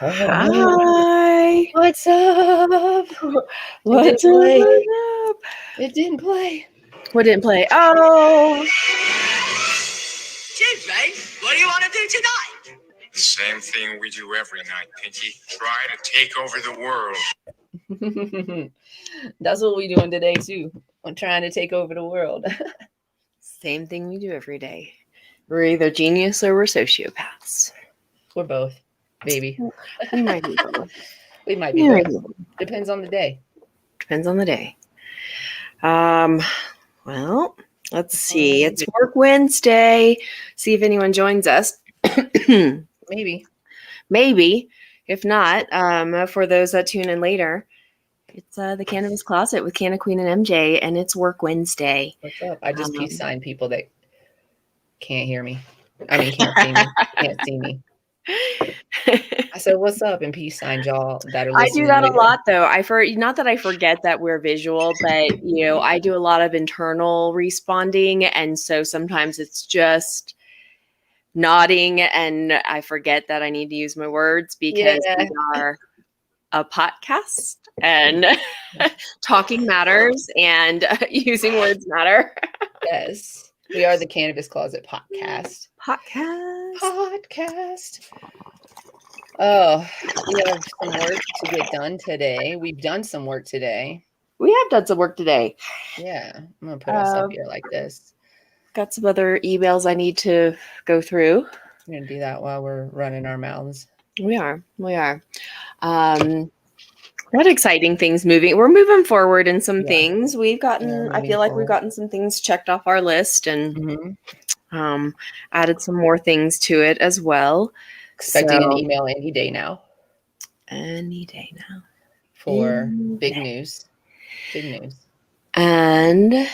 Hi. What's up? What's up? What's up? It didn't play. What didn't play? Oh. Jay, what do you want to do tonight? The same thing we do every night, Pinky. Try to take over the world. That's what we're doing today, too. I'm trying to take over the world. Same thing we do every day. We're either genius or we're sociopaths. We're both, baby. We might be both. We might be both. Depends on the day. Depends on the day. Well, let's see. It's Work Wednesday. See if anyone joins us. Maybe. If not, for those that tune in later, it's the Cannabis Closet with Canna Queen and MJ, and it's Work Wednesday. What's up? I just peace sign people that can't hear me. I mean, can't see me. Can't see me. I said, "What's up?" and peace sign y'all that are listening. I do that a lot, though. Not that I forget that we're visual, but I do a lot of internal responding, and so sometimes it's just nodding, and I forget that I need to use my words because we are a podcast, and talking matters, and using words matter. Yes, we are the Cannabis Closet podcast. Oh, we have some work to get done today. We've done some work today. We have done some work today. Yeah, I'm gonna put us up here like this. Got some other emails I need to go through. We're gonna do that while we're running our mouths. We are. What exciting things moving. We're moving forward in some things. We've gotten, I feel like we've gotten some things checked off our list and added some more things to it as well. Expecting an email any day now. For big news. Big news. And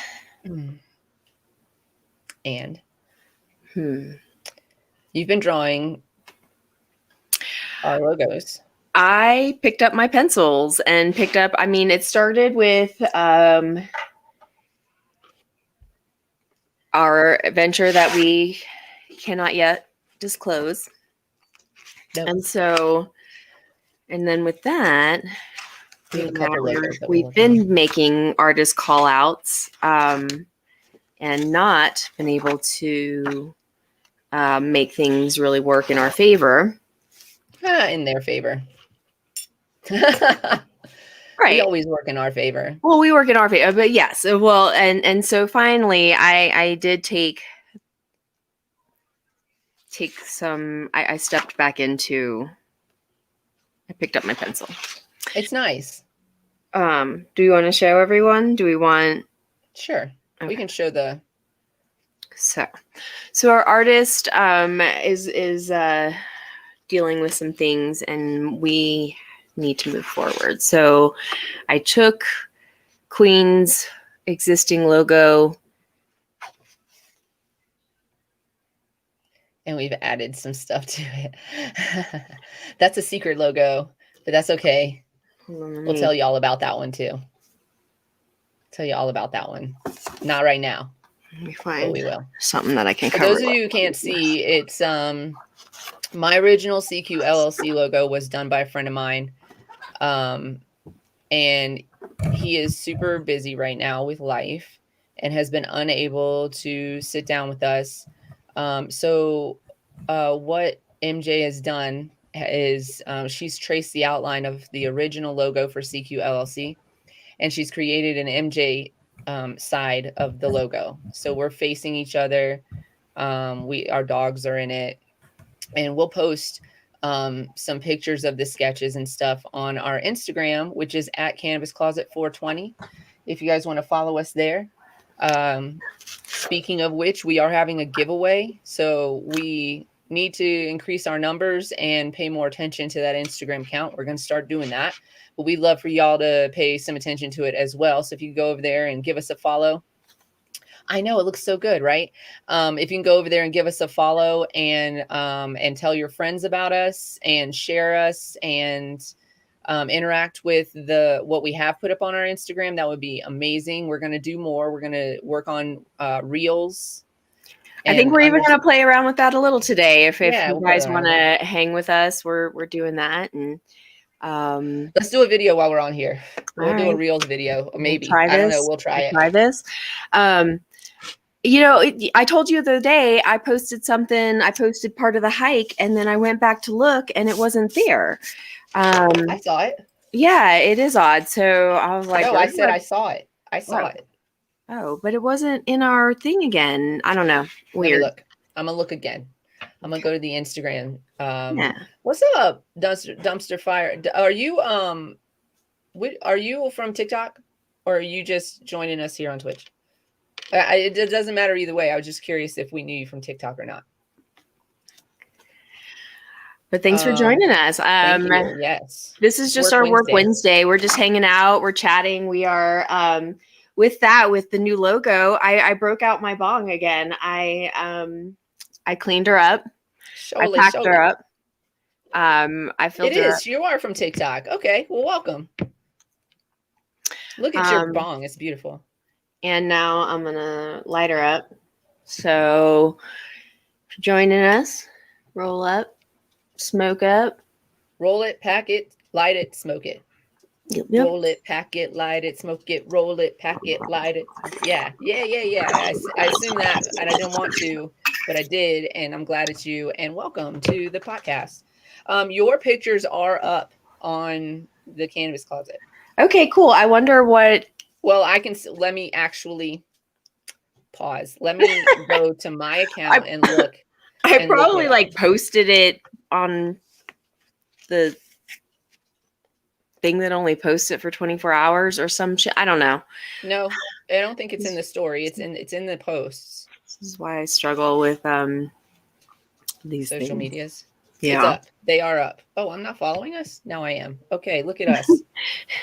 you've been drawing our logos. I picked up my pencils and it started with our venture that we cannot yet disclose. Nope. And then with that, we've been making artist call outs and not been able to make things really work in our favor. In their favor. Right. We always work in our favor. Well, we work in our favor, but yes. Well, and so finally I did take some, I stepped back into, I picked up my pencil. It's nice. Do we want to show everyone? Do we want? Sure. Okay. We can show the. So our artist is dealing with some things and we need to move forward. So I took Queen's existing logo and we've added some stuff to it. That's a secret logo, but that's okay. We'll tell you all about that one too. Tell you all about that one. Not right now. We find we will. Something that I can cover. For those of you who can't see, it's my original CQ LLC logo was done by a friend of mine. And he is super busy right now with life and has been unable to sit down with us. So what MJ has done is she's traced the outline of the original logo for CQ LLC, and she's created an MJ side of the logo. So we're facing each other. Our dogs are in it, and we'll post some pictures of the sketches and stuff on our Instagram, which is at Cannabis Closet 420. If you guys want to follow us there. Speaking of which, we are having a giveaway. So we need to increase our numbers and pay more attention to that Instagram account. We're going to start doing that. But we'd love for y'all to pay some attention to it as well. So if you go over there and give us a follow. I know it looks so good, right? If you can go over there and give us a follow and tell your friends about us and share us and interact with what we have put up on our Instagram, that would be amazing. We're going to do more. We're going to work on reels. I think And we're I'm even just, going to play around with that a little today. If yeah, you we'll play guys around want with to hang with us, we're doing that. And let's do a video while we're on here. We'll all do a right, Reels video, we'll maybe. try I don't know. this. We'll try it. Try this. You know, I told you the other day I posted something. I posted part of the hike, and then I went back to look, and it wasn't there. I saw it. Yeah, it is odd. So I was like, No, where I did said I saw it. I saw Oh. it. Oh, but it wasn't in our thing again. I don't know. Let me Weird. look. I'm gonna look again. I'm gonna go to the Instagram. Yeah. What's up, dumpster fire? Are you are you from TikTok, or are you just joining us here on Twitch? It doesn't matter either way. I was just curious if we knew you from TikTok or not. But thanks for joining us. Thank you. Yes. This is just our Work Wednesday. We're just hanging out. We're chatting. We are with the new logo. I broke out my bong again. I cleaned her up. I packed her up. I filled her up. You are from TikTok. Okay. Well, welcome. Look at your bong. It's beautiful. And now I'm gonna light her up. So for joining us, roll up. Smoke up. Roll it, pack it, light it, smoke it. Yep. Roll it, pack it, light it, smoke it. Roll it, pack it, light it. Yeah. I assume that, and I didn't want to, but I did, and I'm glad it's you. And welcome to the podcast. Your pictures are up on the Cannabis Closet. Okay, cool. I wonder what. Well, let me actually pause. Let me go to my account and look. I probably like posted it on the thing that only posts it for 24 hours or some shit. I don't know. No, I don't think it's in the story. It's in the posts. This is why I struggle with these social things. Medias. Yeah. It's up. They are up. Oh, I'm not following us? Now I am. Okay, look at us.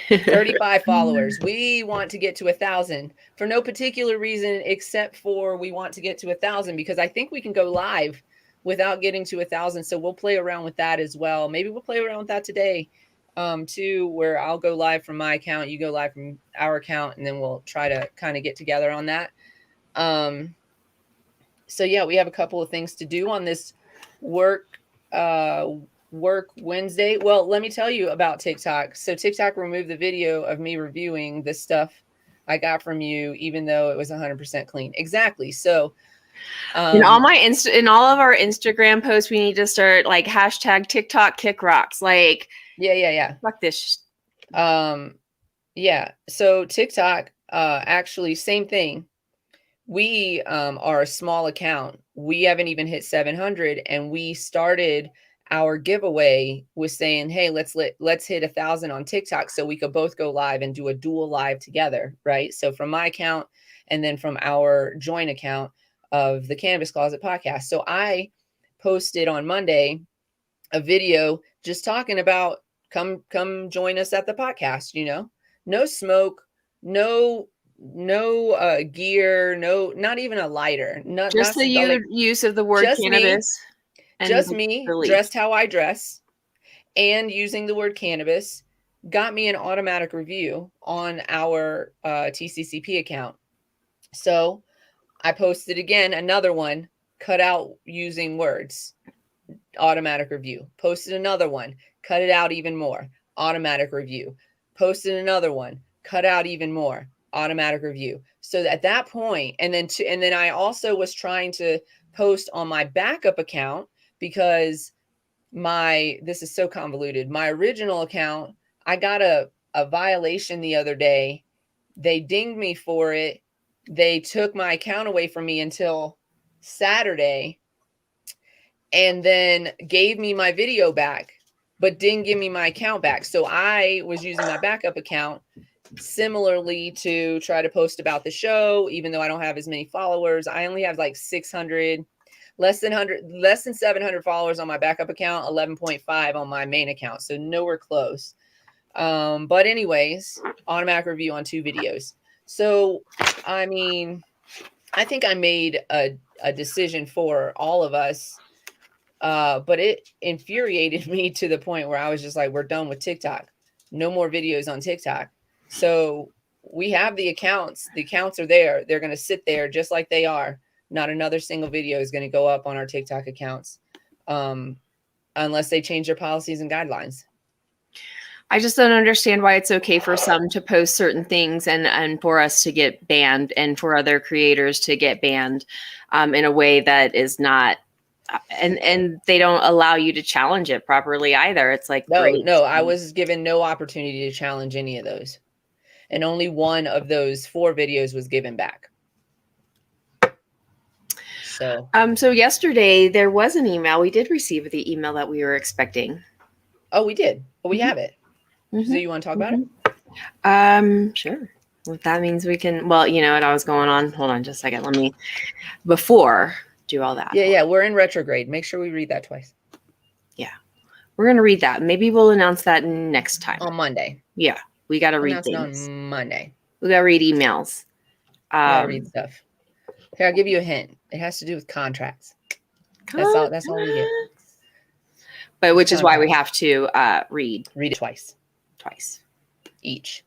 35 followers. We want to get to 1,000 for no particular reason except for we want to get to 1,000 because I think we can go live without getting to 1,000. So we'll play around with that as well. Maybe we'll play around with that today too, where I'll go live from my account, you go live from our account, and then we'll try to kind of get together on that. So yeah, we have a couple of things to do on this work Wednesday. Well, let me tell you about TikTok. So TikTok removed the video of me reviewing the stuff I got from you, even though it was 100% clean. Exactly. So in all of our Instagram posts, we need to start like hashtag TikTok kick rocks. Like, yeah. Fuck this. Yeah. So TikTok, actually, same thing. We are a small account. We haven't even hit 700, and we started our giveaway with saying, "Hey, let's hit 1,000 on TikTok, so we could both go live and do a dual live together." Right. So from my account, and then from our joint account of the Cannabis Closet podcast. So I posted on Monday a video just talking about come join us at the podcast. You know, no smoke, no gear, not even a lighter, Just the use of the word cannabis. Just me dressed how I dress and using the word cannabis got me an automatic review on our TCCP account. So I posted again another one, cut out using words, automatic review. Posted another one, cut it out even more, automatic review. Posted another one, cut out even more, automatic review. So at that point, and then I also was trying to post on my backup account because this is so convoluted. My original account, I got a violation the other day. They dinged me for it. They took my account away from me until Saturday and then gave me my video back, but didn't give me my account back. So I was using my backup account similarly to try to post about the show, even though I don't have as many followers. I only have like 600, less than 700 followers on my backup account, 11.5 on my main account. So nowhere close. But anyways, automatic review on 2 videos. So, I mean, I think I made a decision for all of us. But it infuriated me to the point where I was just like, we're done with TikTok. No more videos on TikTok. So we have the accounts. The accounts are there. They're going to sit there just like they are. Not another single video is going to go up on our TikTok accounts unless they change their policies and guidelines. I just don't understand why it's okay for some to post certain things and for us to get banned and for other creators to get banned in a way that is not, and they don't allow you to challenge it properly either. It's like, great. No, I was given no opportunity to challenge any of those. And only one of those 4 videos was given back. So yesterday there was an email. We did receive the email that we were expecting. Oh, we did. Well, we have it. Mm-hmm. So you want to talk about it? Sure. Well, that means we can, well, you know what I was going on. Hold on just a second. Let me, before do all that. Yeah. We're in retrograde. Make sure we read that twice. Yeah. We're going to read that. Maybe we'll announce that next time. On Monday. Yeah. We got to read things. On Monday. We got to read emails. Gotta read stuff. Here, I'll give you a hint. It has to do with contracts. That's all we get. But which is why we have to read it twice. Each.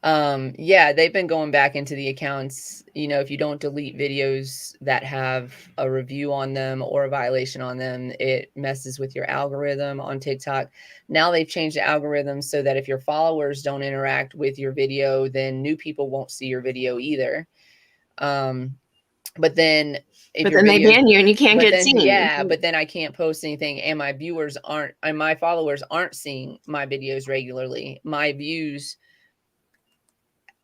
Yeah, they've been going back into the accounts. You know, if you don't delete videos that have a review on them or a violation on them, it messes with your algorithm on TikTok. Now they've changed the algorithm so that if your followers don't interact with your video, then new people won't see your video either. But then they ban you and you can't get seen. Yeah, but then I can't post anything, and my followers aren't seeing my videos regularly. My views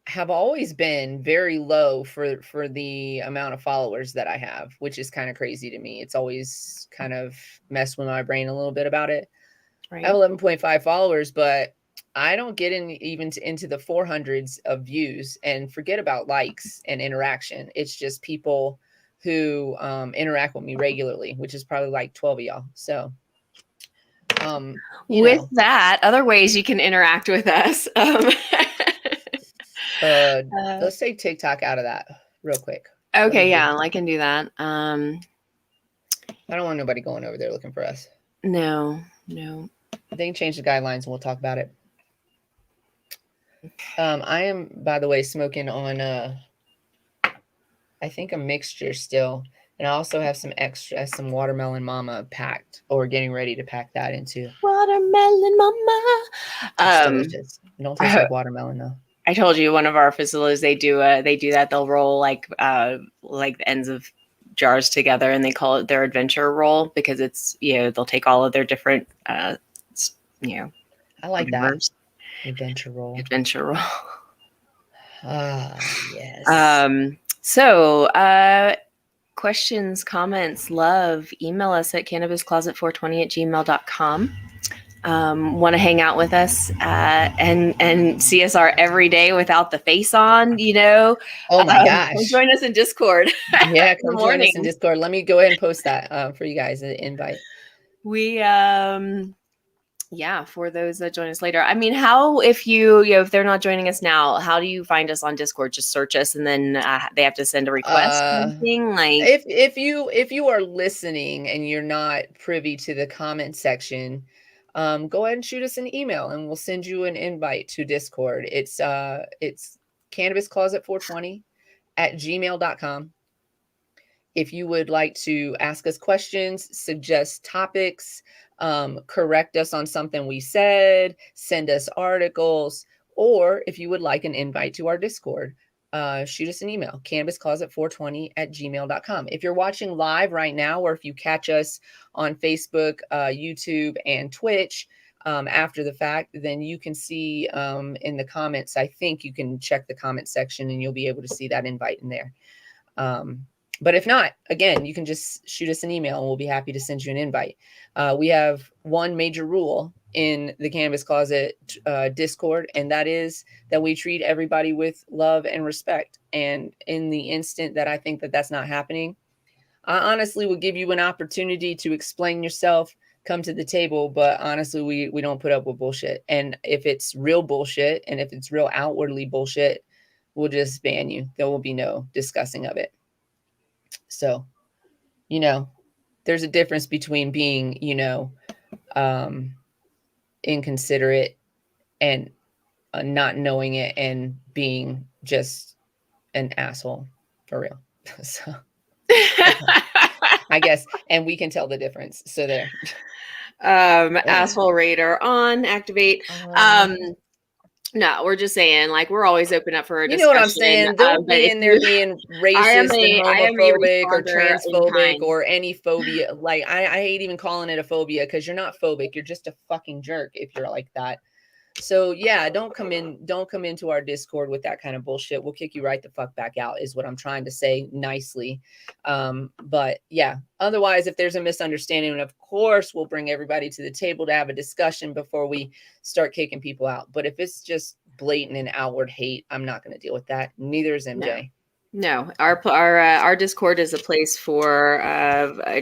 have always been very low for the amount of followers that I have, which is kind of crazy to me. It's always kind of messed with my brain a little bit about it. Right. I have 11.5 followers, but I don't get into the 400s of views, and forget about likes and interaction. It's just people who interact with me regularly, which is probably like 12 of y'all. So that, other ways you can interact with us. Let's take TikTok out of that real quick. Okay, yeah, I can do that. I don't want nobody going over there looking for us. No. They can change the guidelines and we'll talk about it. I am, by the way, smoking on I think a mixture still. And I also have some watermelon mama packed, or getting ready to pack that into. Watermelon mama. It's delicious. It don't taste like watermelon though. I told you one of our facilities, they do that. They'll roll like the ends of jars together, and they call it their adventure roll because it's, they'll take all of their different, I like that. Adventure roll. Yes. So, questions, comments, love, email us at cannabiscloset420@gmail.com. Want to hang out with us and see us every day without the face on, Oh my gosh. Come join us in Discord. Yeah, come join us in Discord. Let me go ahead and post that for you guys, an invite. We for those that join us later. I mean, how, if if they're not joining us now, how do you find us on Discord? Just search us, and then they have to send a request. If you are listening and you're not privy to the comment section, go ahead and shoot us an email, and we'll send you an invite to Discord. It's cannabiscloset420@gmail.com. If you would like to ask us questions, suggest topics, correct us on something we said, send us articles, or if you would like an invite to our Discord, shoot us an email, cannabiscloset420@gmail.com. If you're watching live right now, or if you catch us on Facebook, YouTube, and Twitch after the fact, then you can see in the comments, I think you can check the comment section and you'll be able to see that invite in there. But if not, again, you can just shoot us an email and we'll be happy to send you an invite. We have one major rule in the Cannabis Closet Discord, and that is that we treat everybody with love and respect. And in the instant that I think that that's not happening, I honestly would give you an opportunity to explain yourself, come to the table. But honestly, we don't put up with bullshit. And if it's real bullshit, and if it's real outwardly bullshit, we'll just ban you. There will be no discussing of it. So, there's a difference between being, inconsiderate and not knowing it, and being just an asshole for real. So I guess, and we can tell the difference. So there. Asshole radar on, activate. No, we're just saying, like, we're always open up for a You discussion. know what I'm saying? Don't but be in there being racist and I am a homophobic or responder in transphobic kind. or any phobia. Like, I hate even calling it a phobia because you're not phobic. You're just a fucking jerk if you're like that. So yeah, don't come into our Discord with that kind of bullshit. We'll kick you right the fuck back out is what I'm trying to say nicely. But yeah, otherwise, if there's a misunderstanding, and of course we'll bring everybody to the table to have a discussion before we start kicking people out. But if it's just blatant and outward hate, I'm not going to deal with that. Neither is MJ. No, our Discord is a place for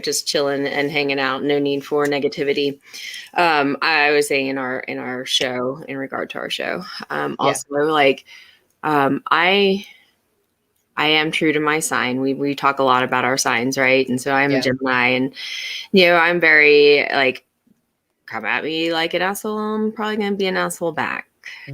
just chilling and hanging out. No need for negativity. I was saying in our show, in regard to our show, also like I am true to my sign. We talk a lot about our signs, right? And so I'm a Gemini, and I'm very like, come at me like an asshole, I'm probably gonna be an asshole back.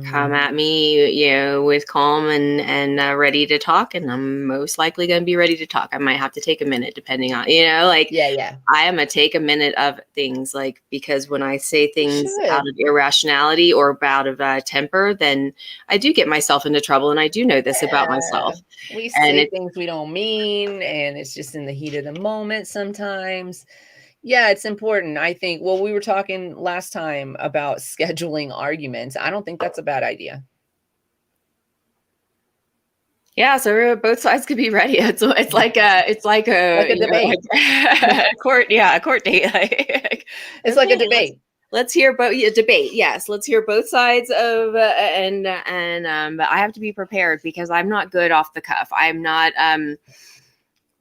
Come at me, with calm and ready to talk, and I'm most likely going to be ready to talk. I might have to take a minute, depending on, I am a take a minute of things, like, because when I say things out of irrationality or out of temper, then I do get myself into trouble, and I do know this about myself. We say things we don't mean, and it's just in the heat of the moment sometimes. Yeah, it's important. I think, well, we were talking last time about scheduling arguments. I don't think that's a bad idea. Yeah, so both sides could be ready. It's like a debate. A court date. It's like a debate. Let's hear both. Debate. Yes, let's hear both sides of and but I have to be prepared because I'm not good off the cuff. I'm not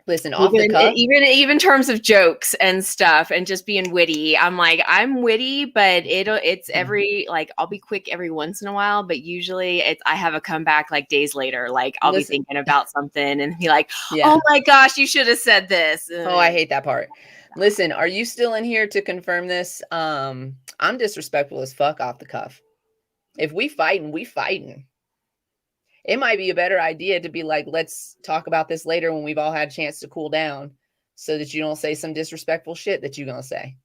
Listen, off the cuff, even in terms of jokes and stuff and just being witty. I'm witty, but it's every, like, I'll be quick every once in a while, but usually I have a comeback like days later. Like I'll be thinking about something and be like, oh my gosh, you should have said this. Oh, I hate that part. Listen, are you still in here to confirm this? I'm disrespectful as fuck off the cuff. If we fighting, we fighting. It might be a better idea to be like, let's talk about this later when we've all had a chance to cool down so that you don't say some disrespectful shit that you're going to say.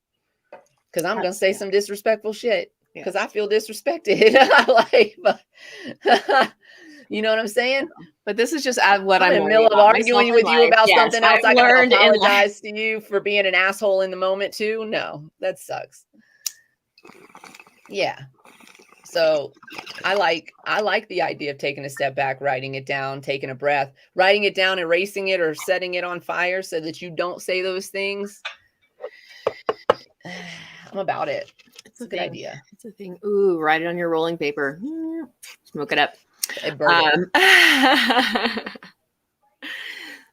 Because I'm going to say some disrespectful shit because I feel disrespected. You know what I'm saying? But this is just what I'm in the middle of arguing with you about something else. I got to apologize to you for being an asshole in the moment too. No, that sucks. Yeah. So I like the idea of taking a step back, writing it down, taking a breath, writing it down, erasing it or setting it on fire so that you don't say those things. I'm about it. It's a good idea. It's a thing. Ooh, write it on your rolling paper. Smoke it up.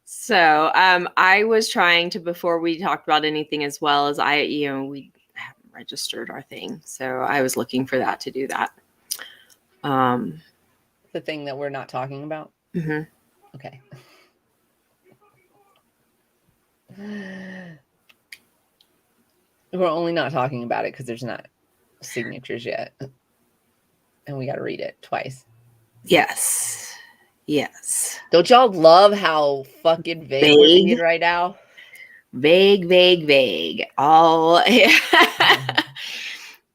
So I was trying to, before we talked about anything, as well as we haven't registered our thing. So I was looking for that to do that. The thing that we're not talking about? Mm-hmm. Okay. We're only not talking about it because there's not signatures yet. And we got to read it twice. Yes. Don't y'all love how fucking vague we're being right now? Vague. All.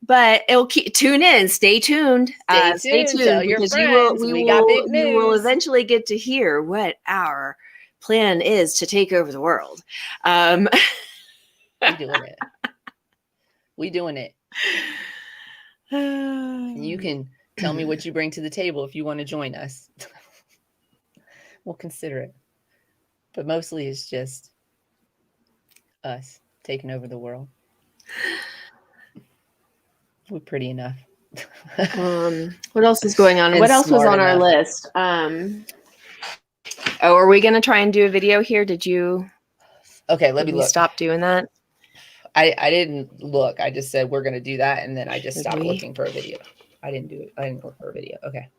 But it'll tune in. Stay tuned. Stay tuned. Tell your friends. We got big news. You will eventually get to hear what our plan is to take over the world. We doing it. You can tell me what you bring to the table if you want to join us. We'll consider it. But mostly it's just us taking over the world. We're pretty enough. What else is going on? What else was on our list? Are we going to try and do a video here? Did you? Okay, let me look. Stop doing that. I didn't look. I just said we're going to do that, and then I just stopped looking for a video. I didn't do it. I didn't look for a video. Okay.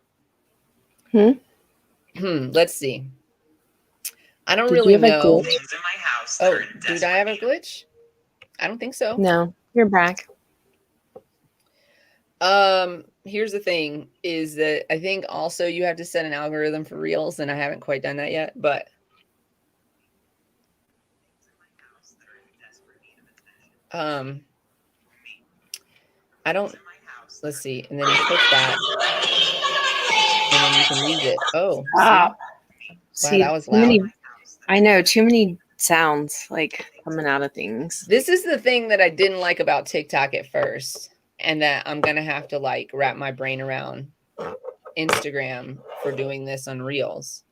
Let's see. I don't really know. Oh, did I have a glitch? I don't think so. No, you're back. here's the thing is that I think also you have to set an algorithm for reels, and I haven't quite done that yet, but I don't, let's see. And then you click that and then you can use it. Oh, Wow, that was too loud. many, I know, too many sounds like coming out of things. This is the thing that I didn't like about TikTok at first, and that I'm going to have to like wrap my brain around Instagram for doing this on Reels.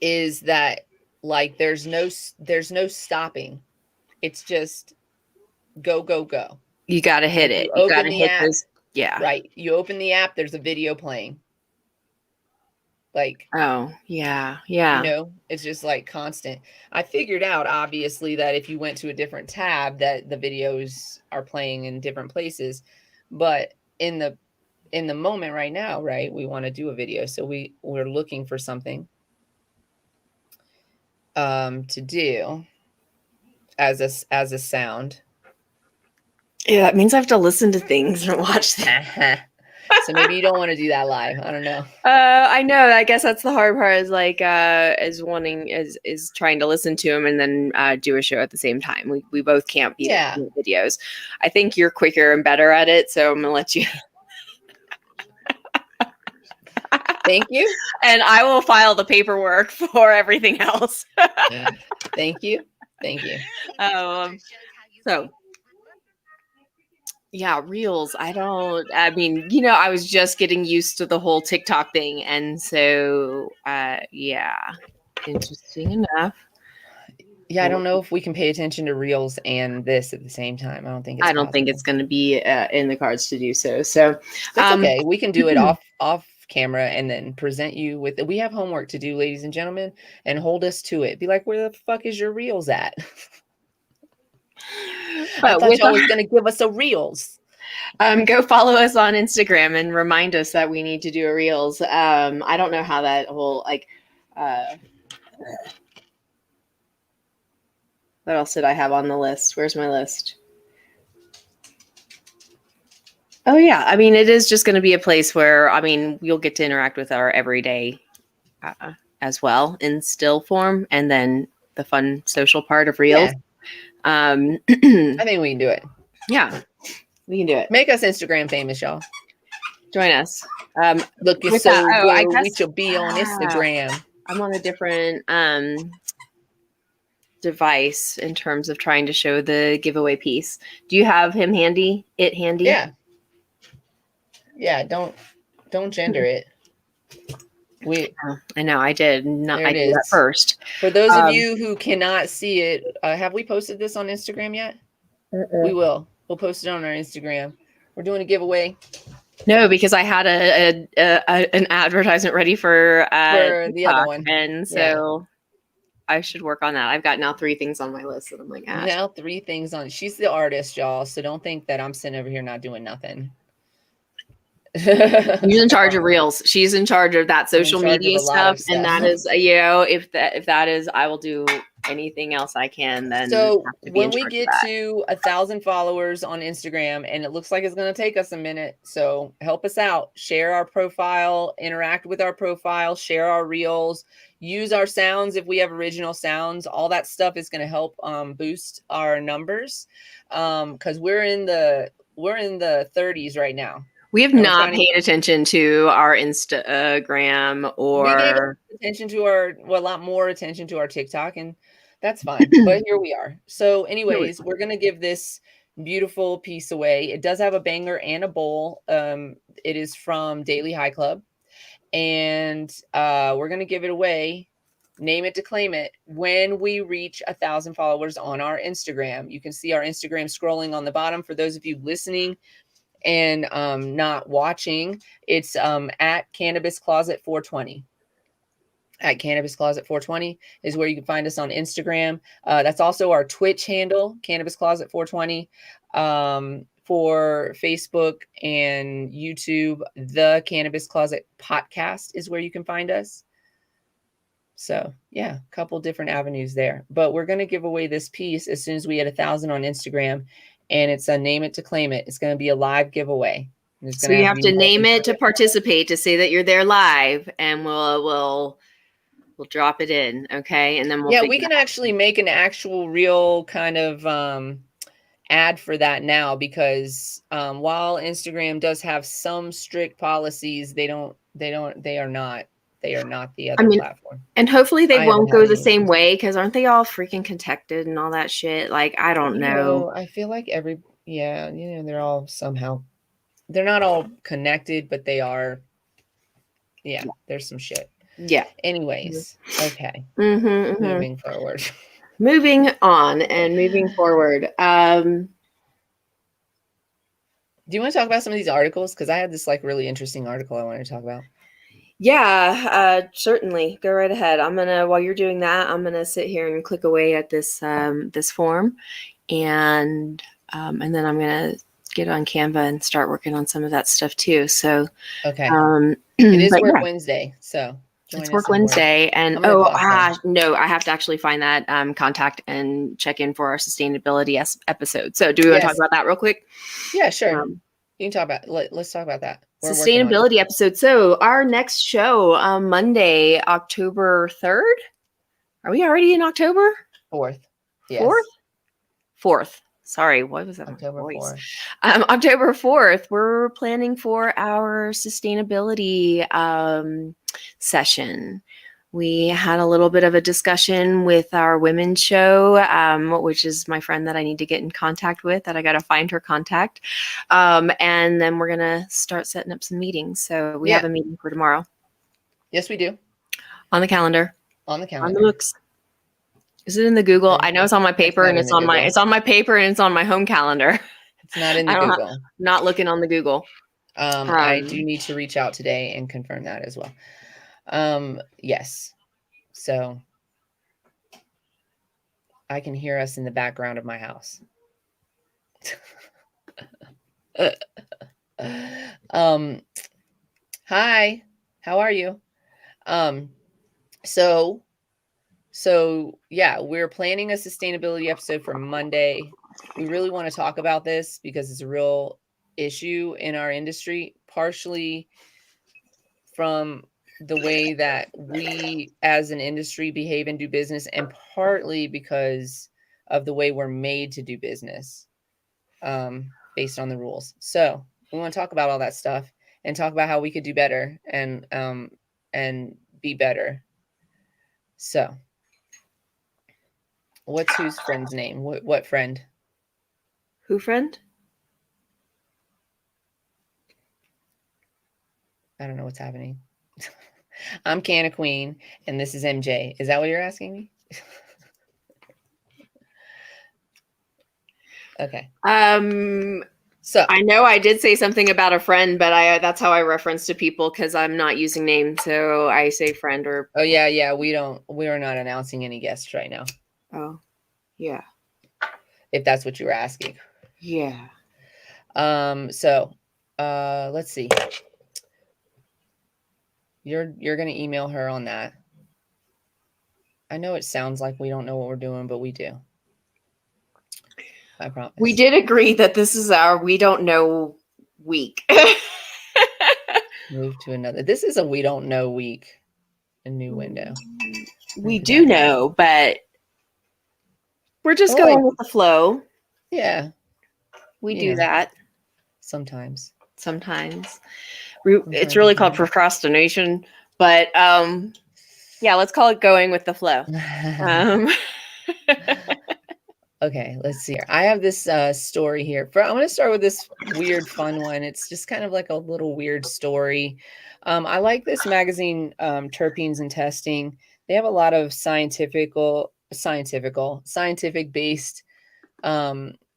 Is that like there's no stopping. It's just go. You got to hit it. You got to hit those. Yeah. Right. You open the app, there's a video playing. Like, oh, yeah. It's just like constant. I figured out obviously that if you went to a different tab that the videos are playing in different places, but in the moment right now, right, we want to do a video, so we're looking for something to do as a sound. Yeah, that means I have to listen to things and watch them. So maybe you don't want to do that live. I don't know. I know. I guess that's the hard part. Is like is trying to listen to them and then do a show at the same time. We both can't be doing videos. I think you're quicker and better at it, so I'm gonna let you. Thank you. And I will file the paperwork for everything else. Thank you. So. Yeah, Reels. I mean, I was just getting used to the whole TikTok thing. And so, yeah, interesting enough. Yeah, I don't know if we can pay attention to Reels and this at the same time. I don't think it's going to be in the cards to do so. So that's okay. We can do it off camera and then present you with it. We have homework to do, ladies and gentlemen, and hold us to it. Be like, where the fuck is your Reels at? But I thought y'all was going to give us a Reels. Go follow us on Instagram and remind us that we need to do a Reels. I don't know how that whole what else did I have on the list? Where's my list? Oh yeah, I mean, it is just going to be a place where you'll get to interact with our everyday as well in still form, and then the fun social part of Reels. Yeah. I think we can do it. Yeah, we can do it. Make us Instagram famous, y'all. Join us. Look, it's so good. We should be on Instagram. I'm on a different device in terms of trying to show the giveaway piece. Do you have him handy? It handy? Yeah. Yeah. Don't gender it. I know I did not. I did that first. For those of you who cannot see it, have we posted this on Instagram yet? We will. We'll post it on our Instagram. We're doing a giveaway. No, because I had an advertisement ready for the other one, and so I should work on that. I've got now 3 things on my list that I'm like, now 3 things on. She's the artist, y'all. So don't think that I'm sitting over here not doing nothing. She's in charge of Reels. She's in charge of that social media stuff, and that is, if that is, I will do anything else I can. Then so when we get to 1,000 followers on Instagram, and it looks like it's going to take us a minute, so help us out. Share our profile, interact with our profile, share our Reels, use our sounds if we have original sounds. All that stuff is going to help boost our numbers because we're in the 30s right now. We have not paid attention to our Instagram or we gave a lot more attention to our TikTok, and that's fine. But here we are. So anyways, we're going to give this beautiful piece away. It does have a banger and a bowl. It is from Daily High Club, and we're going to give it away. Name it to claim it when we reach 1,000 followers on our Instagram. You can see our Instagram scrolling on the bottom. For those of you listening and not watching, it's at Cannabis Closet 420. At Cannabis Closet 420 is where you can find us on Instagram. That's also our Twitch handle, Cannabis Closet 420. For Facebook and YouTube, the Cannabis Closet Podcast is where you can find us. So yeah, a couple different avenues there. But we're going to give away this piece as soon as we hit 1,000 on Instagram. and it's a name it to claim it. It's going to be a live giveaway. So you have to name it to participate, to say that you're there live, and we'll drop it in, okay? And then we can actually make an actual real kind of ad for that now, because while Instagram does have some strict policies, they are not the other platform. And hopefully they won't go the same way, because aren't they all freaking protected and all that shit? Like, I don't know. I feel like they're all somehow, they're not all connected, but they are. Yeah, there's some shit. Yeah. Anyways, okay. Moving forward. Moving on and moving forward. Do you want to talk about some of these articles? Because I had this like really interesting article I wanted to talk about. Yeah, certainly. Go right ahead. While you're doing that, I'm gonna sit here and click away at this this form, and then I'm gonna get on Canva and start working on some of that stuff too. So okay, it is Work Wednesday, so it's Work Wednesday, and no, I have to actually find that contact and check in for our sustainability episode. So do we want to talk about that real quick? Yeah, sure. You can talk about. Let's talk about that. Sustainability episode. So our next show, Monday, October 3rd. Are we already in October? 4th. Yes. 4th. Sorry, what was that? October 4th. October 4th. We're planning for our sustainability session. We had a little bit of a discussion with our women's show, which is my friend that I need to get in contact with, that I got to find her contact. And then we're going to start setting up some meetings. So we have a meeting for tomorrow. Yes, we do. On the calendar. On the calendar. On the books. Is it in the Google? I know it's on my paper, and it's on my paper, and it's on my home calendar. It's not in the Google. Not looking on the Google. I do need to reach out today and confirm that as well. Yes. So I can hear us in the background of my house. Hi, how are you? So yeah, we're planning a sustainability episode for Monday. We really want to talk about this because it's a real issue in our industry, partially from the way that we as an industry behave and do business, and partly because of the way we're made to do business based on the rules. So we want to talk about all that stuff and talk about how we could do better and be better. So what's whose friend's name? What friend? Who friend? I don't know what's happening. I'm Canna Queen, and this is MJ. Is that what you're asking me? Okay. So I know I did say something about a friend, but that's how I reference to people because I'm not using names, so I say friend or. Oh yeah. We are not announcing any guests right now. Oh, yeah. If that's what you were asking. Yeah. So, let's see. You're gonna email her on that. I know it sounds like we don't know what we're doing, but we do. I promise. We did agree that this is our we don't know week. Move to another. This is a we don't know week. A new window. We do know, but we're just going with the flow. Yeah. We do that. Sometimes. It's really called procrastination, but yeah, let's call it going with the flow. Okay, let's see here. I have this story here. I'm going to start with this weird, fun one. It's just kind of like a little weird story. I like this magazine, Terpenes and Testing. They have a lot of scientific-based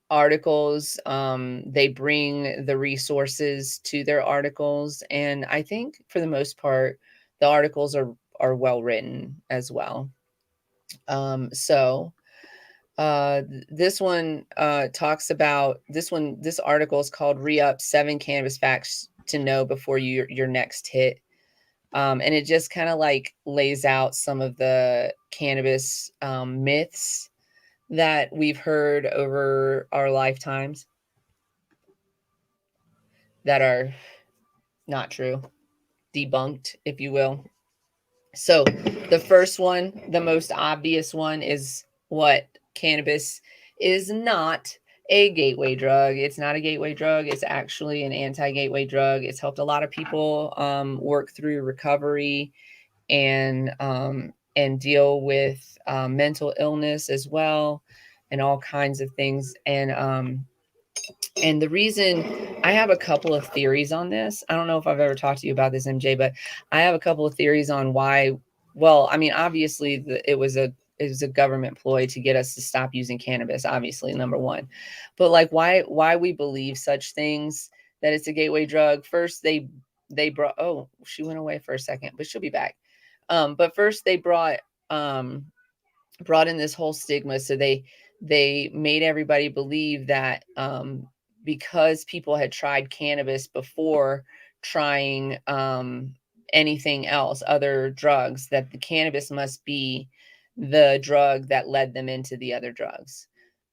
articles. They bring the resources to their articles, and I think for the most part, the articles are well written as well. This one talks about this article is called Re-Up 7 Cannabis Facts to Know Before your Next Hit. And it just kind of like lays out some of the cannabis myths that we've heard over our lifetimes that are not true, debunked, if you will. So the first one, the most obvious one, is what? Cannabis is not a gateway drug. It's not a gateway drug. It's actually an anti-gateway drug. It's helped a lot of people work through recovery and deal with mental illness as well, and all kinds of things. And the reason, I have a couple of theories on this. I don't know if I've ever talked to you about this, MJ, but I have a couple of theories on why. Well, I mean, obviously it was a government ploy to get us to stop using cannabis, obviously, number one. But like why we believe such things, that it's a gateway drug. First, they brought, oh, she went away for a second, but she'll be back. But first they brought in this whole stigma. So they made everybody believe that because people had tried cannabis before trying anything else, other drugs, that the cannabis must be the drug that led them into the other drugs.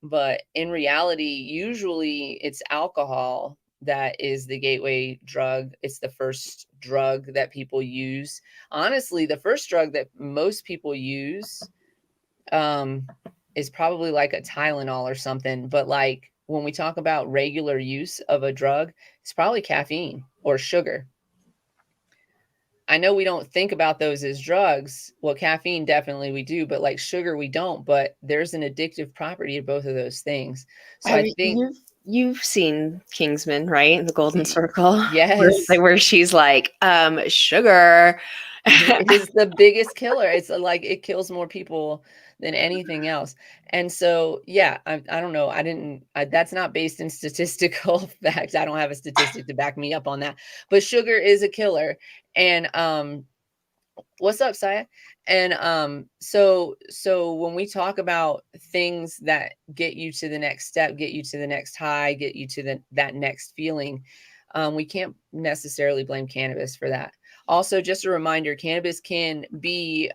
But in reality, usually it's alcohol that is the gateway drug. It's the first drug that people use. Honestly, the first drug that most people use is probably like a Tylenol or something. But like when we talk about regular use of a drug, it's probably caffeine or sugar. I know we don't think about those as drugs. Well, caffeine, definitely we do, but like sugar, we don't. But there's an addictive property to both of those things. So I think You've seen Kingsman, right? The Golden Circle. Yes. Where she's like, sugar. It is the biggest killer. It's like it kills more people than anything else. And so, yeah, I don't know. That's not based in statistical facts. I don't have a statistic to back me up on that. But sugar is a killer. And what's up, Saya? And so when we talk about things that get you to the next step, get you to the next high, get you to that next feeling, we can't necessarily blame cannabis for that. Also, just a reminder, cannabis can be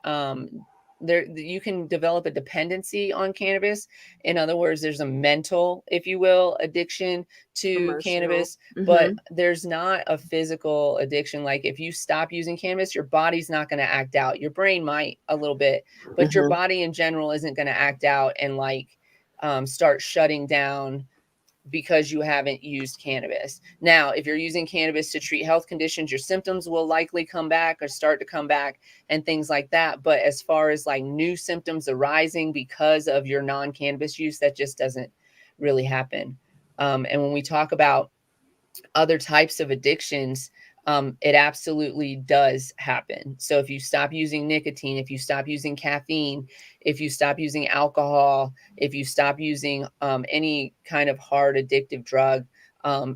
there. You can develop a dependency on cannabis. In other words, there's a mental, if you will, addiction to cannabis, but there's not a physical addiction. Like if you stop using cannabis, your body's not going to act out. Your brain might a little bit, but your body in general isn't going to act out and like start shutting down because you haven't used cannabis. Now, if you're using cannabis to treat health conditions, your symptoms will likely come back or start to come back and things like that. But as far as like new symptoms arising because of your non-cannabis use, that just doesn't really happen. And when we talk about other types of addictions, it absolutely does happen. So if you stop using nicotine, if you stop using caffeine, if you stop using alcohol, if you stop using any kind of hard addictive drug,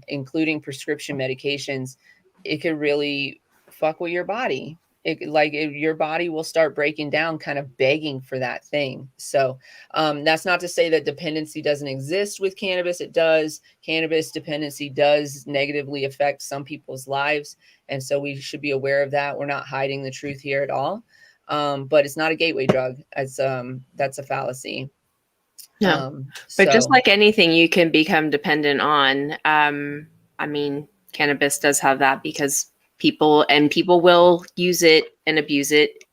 including prescription medications, it could really fuck with your body. Your body will start breaking down, kind of begging for that thing. So that's not to say that dependency doesn't exist with cannabis. It does. Cannabis dependency does negatively affect some people's lives. And so we should be aware of that. We're not hiding the truth here at all. But it's not a gateway drug. That's a fallacy. No, but just like anything you can become dependent on, I mean, cannabis does have that because people will use it and abuse it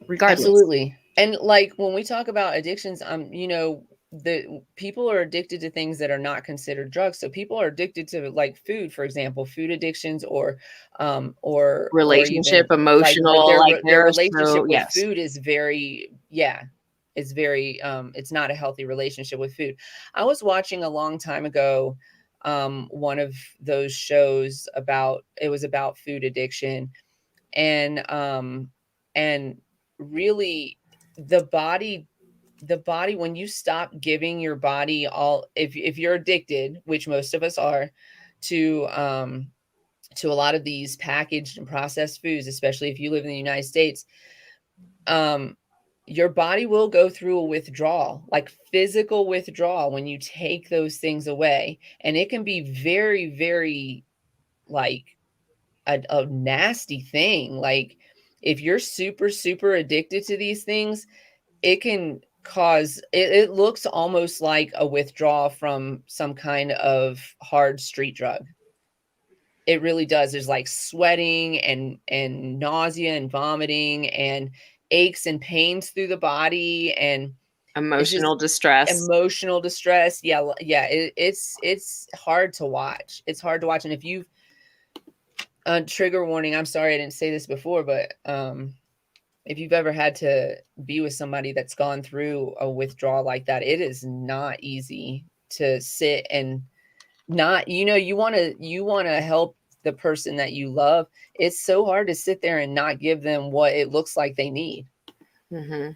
regardless. Absolutely. And like when we talk about addictions, the people are addicted to things that are not considered drugs. So people are addicted to like food, for example, food addictions or relationship, or even, emotional, their relationship with food is very, it's very, it's not a healthy relationship with food. I was watching a long time ago, one of those shows about food addiction, and really the body, when you stop giving your body all, if you're addicted, which most of us are, to a lot of these packaged and processed foods, especially if you live in the United States, your body will go through a withdrawal, like physical withdrawal, when you take those things away. And it can be very, very like a nasty thing. Like if you're super, super addicted to these things, it can cause it looks almost like a withdrawal from some kind of hard street drug. It really does. There's like sweating and nausea and vomiting and aches and pains through the body, and Emotional distress. emotional distress. Yeah, it's hard to watch. It's hard to watch. And if you've trigger warning, I'm sorry I didn't say this before, but if you've ever had to be with somebody that's gone through a withdrawal like that, it is not easy to sit and not, you want to help the person that you love. It's so hard to sit there and not give them what it looks like they need. Mm-hmm.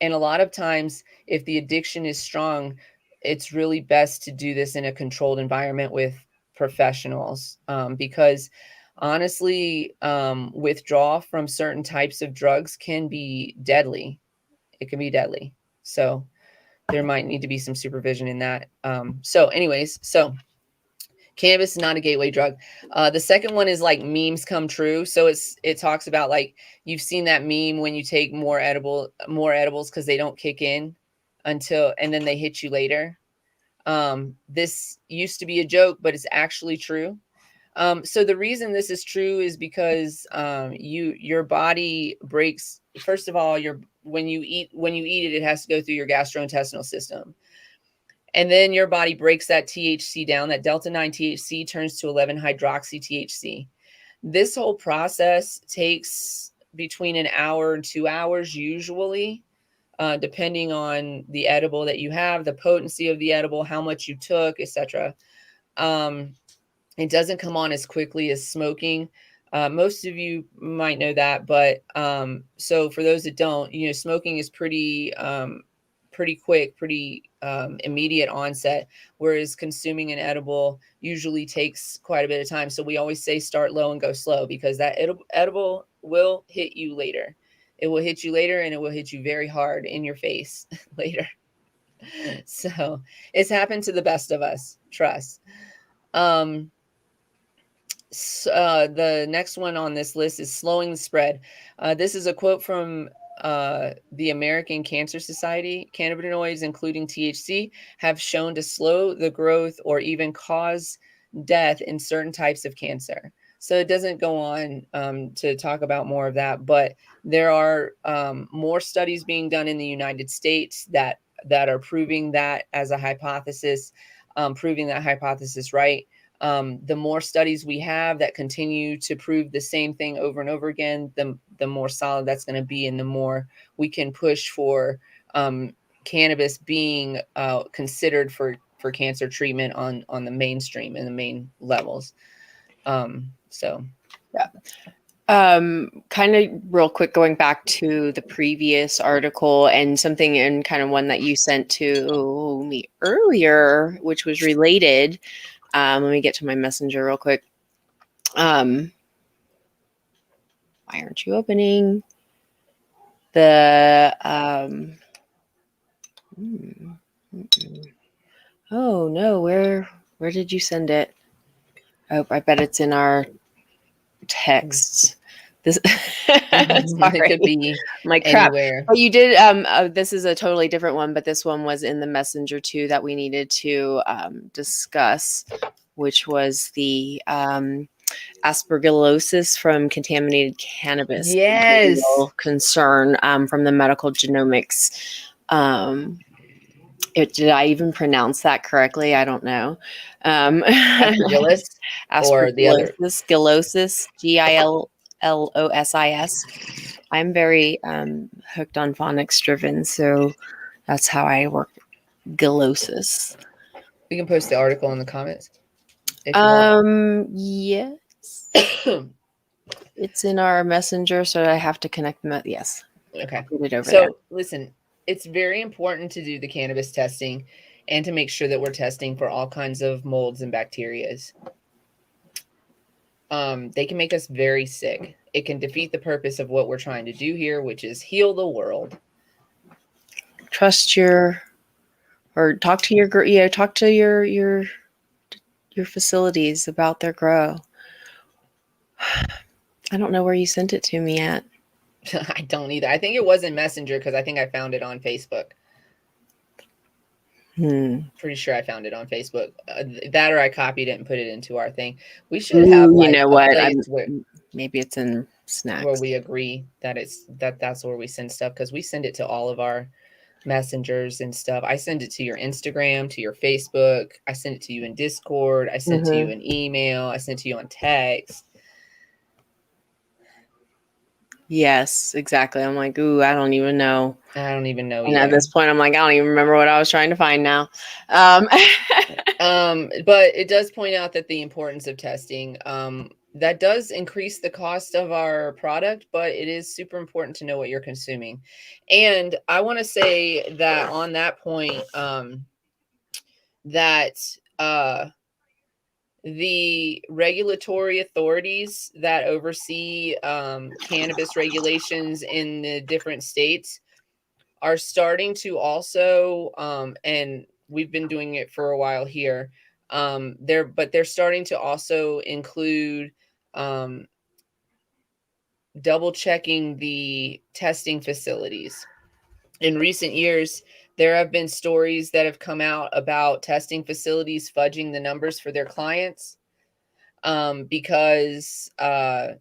And a lot of times, if the addiction is strong, it's really best to do this in a controlled environment with professionals, because honestly, withdrawal from certain types of drugs can be deadly. It can be deadly. So there might need to be some supervision in that. So cannabis is not a gateway drug. The second one is like memes come true. So it talks about like, you've seen that meme when you take more edibles because they don't kick in and then they hit you later. This used to be a joke, but it's actually true. So the reason this is true is because your body breaks. First of all, when you eat it, it has to go through your gastrointestinal system. And then your body breaks that THC down. That delta 9 THC turns to 11 hydroxy THC. This whole process takes between an hour and 2 hours usually, depending on the edible that you have, the potency of the edible, how much you took, etc. It doesn't come on as quickly as smoking. Most of you might know that, but so for those that don't, smoking is pretty quick, pretty immediate onset, whereas consuming an edible usually takes quite a bit of time. So we always say start low and go slow, because that edible will hit you later. It will hit you later, and it will hit you very hard in your face later. So it's happened to the best of us, trust. The next one on this list is slowing the spread. This is a quote from the American Cancer Society. Cannabinoids, including THC, have shown to slow the growth or even cause death in certain types of cancer. So it doesn't go on to talk about more of that, but there are more studies being done in the United States that are proving that as a hypothesis, proving that hypothesis right. The more studies we have that continue to prove the same thing over and over again, the more solid that's going to be, and the more we can push for cannabis being considered for cancer treatment on the mainstream and the main levels. So yeah. Kind of real quick, going back to the previous article and something in kind of one that you sent to me earlier, which was related. Let me get to my messenger real quick. Why aren't you opening the oh no, where did you send it? Oh, I bet it's in our texts. This it could be like crap. anywhere. But you did this is a totally different one, but this one was in the messenger too that we needed to discuss, which was the aspergillosis from contaminated cannabis. Yes. Concern from the medical genomics. Did I even pronounce that correctly? I don't know. Aspergillus or the other? Gillosis, Gillosis. I'm very hooked on phonics driven, so that's how I work. Gillosis. We can post the article in the comments. Yes. It's in our messenger, so I have to connect them. Yes. Okay. Put it over so there. Listen, it's very important to do the cannabis testing and to make sure that we're testing for all kinds of molds and bacterias. They can make us very sick. It can defeat the purpose of what we're trying to do here, which is heal the world. Talk to your facilities about their grow. I don't know where you sent it to me at. I don't either. I think it was in Messenger because I think I found it on Facebook. Pretty sure I found it on Facebook. That or I copied it and put it into our thing. We should have Ooh, like you know a what? place Maybe it's in where snacks. we agree that that's where we send stuff, because we send it to all of our messengers and stuff. I send it to your Instagram, to your Facebook. I send it to you in Discord. I send it to you in email. I send it to you on text. Yes, exactly. I'm like, ooh, I don't even know. I don't even know. And at this point, I'm like, I don't even remember what I was trying to find now. But it does point out that the importance of testing, that does increase the cost of our product, but it is super important to know what you're consuming. And I want to say that on that point, that the regulatory authorities that oversee cannabis regulations in the different states are starting to also, and we've been doing it for a while here, they're starting to also include double checking the testing facilities. In recent years, there have been stories that have come out about testing facilities fudging the numbers for their clients, because they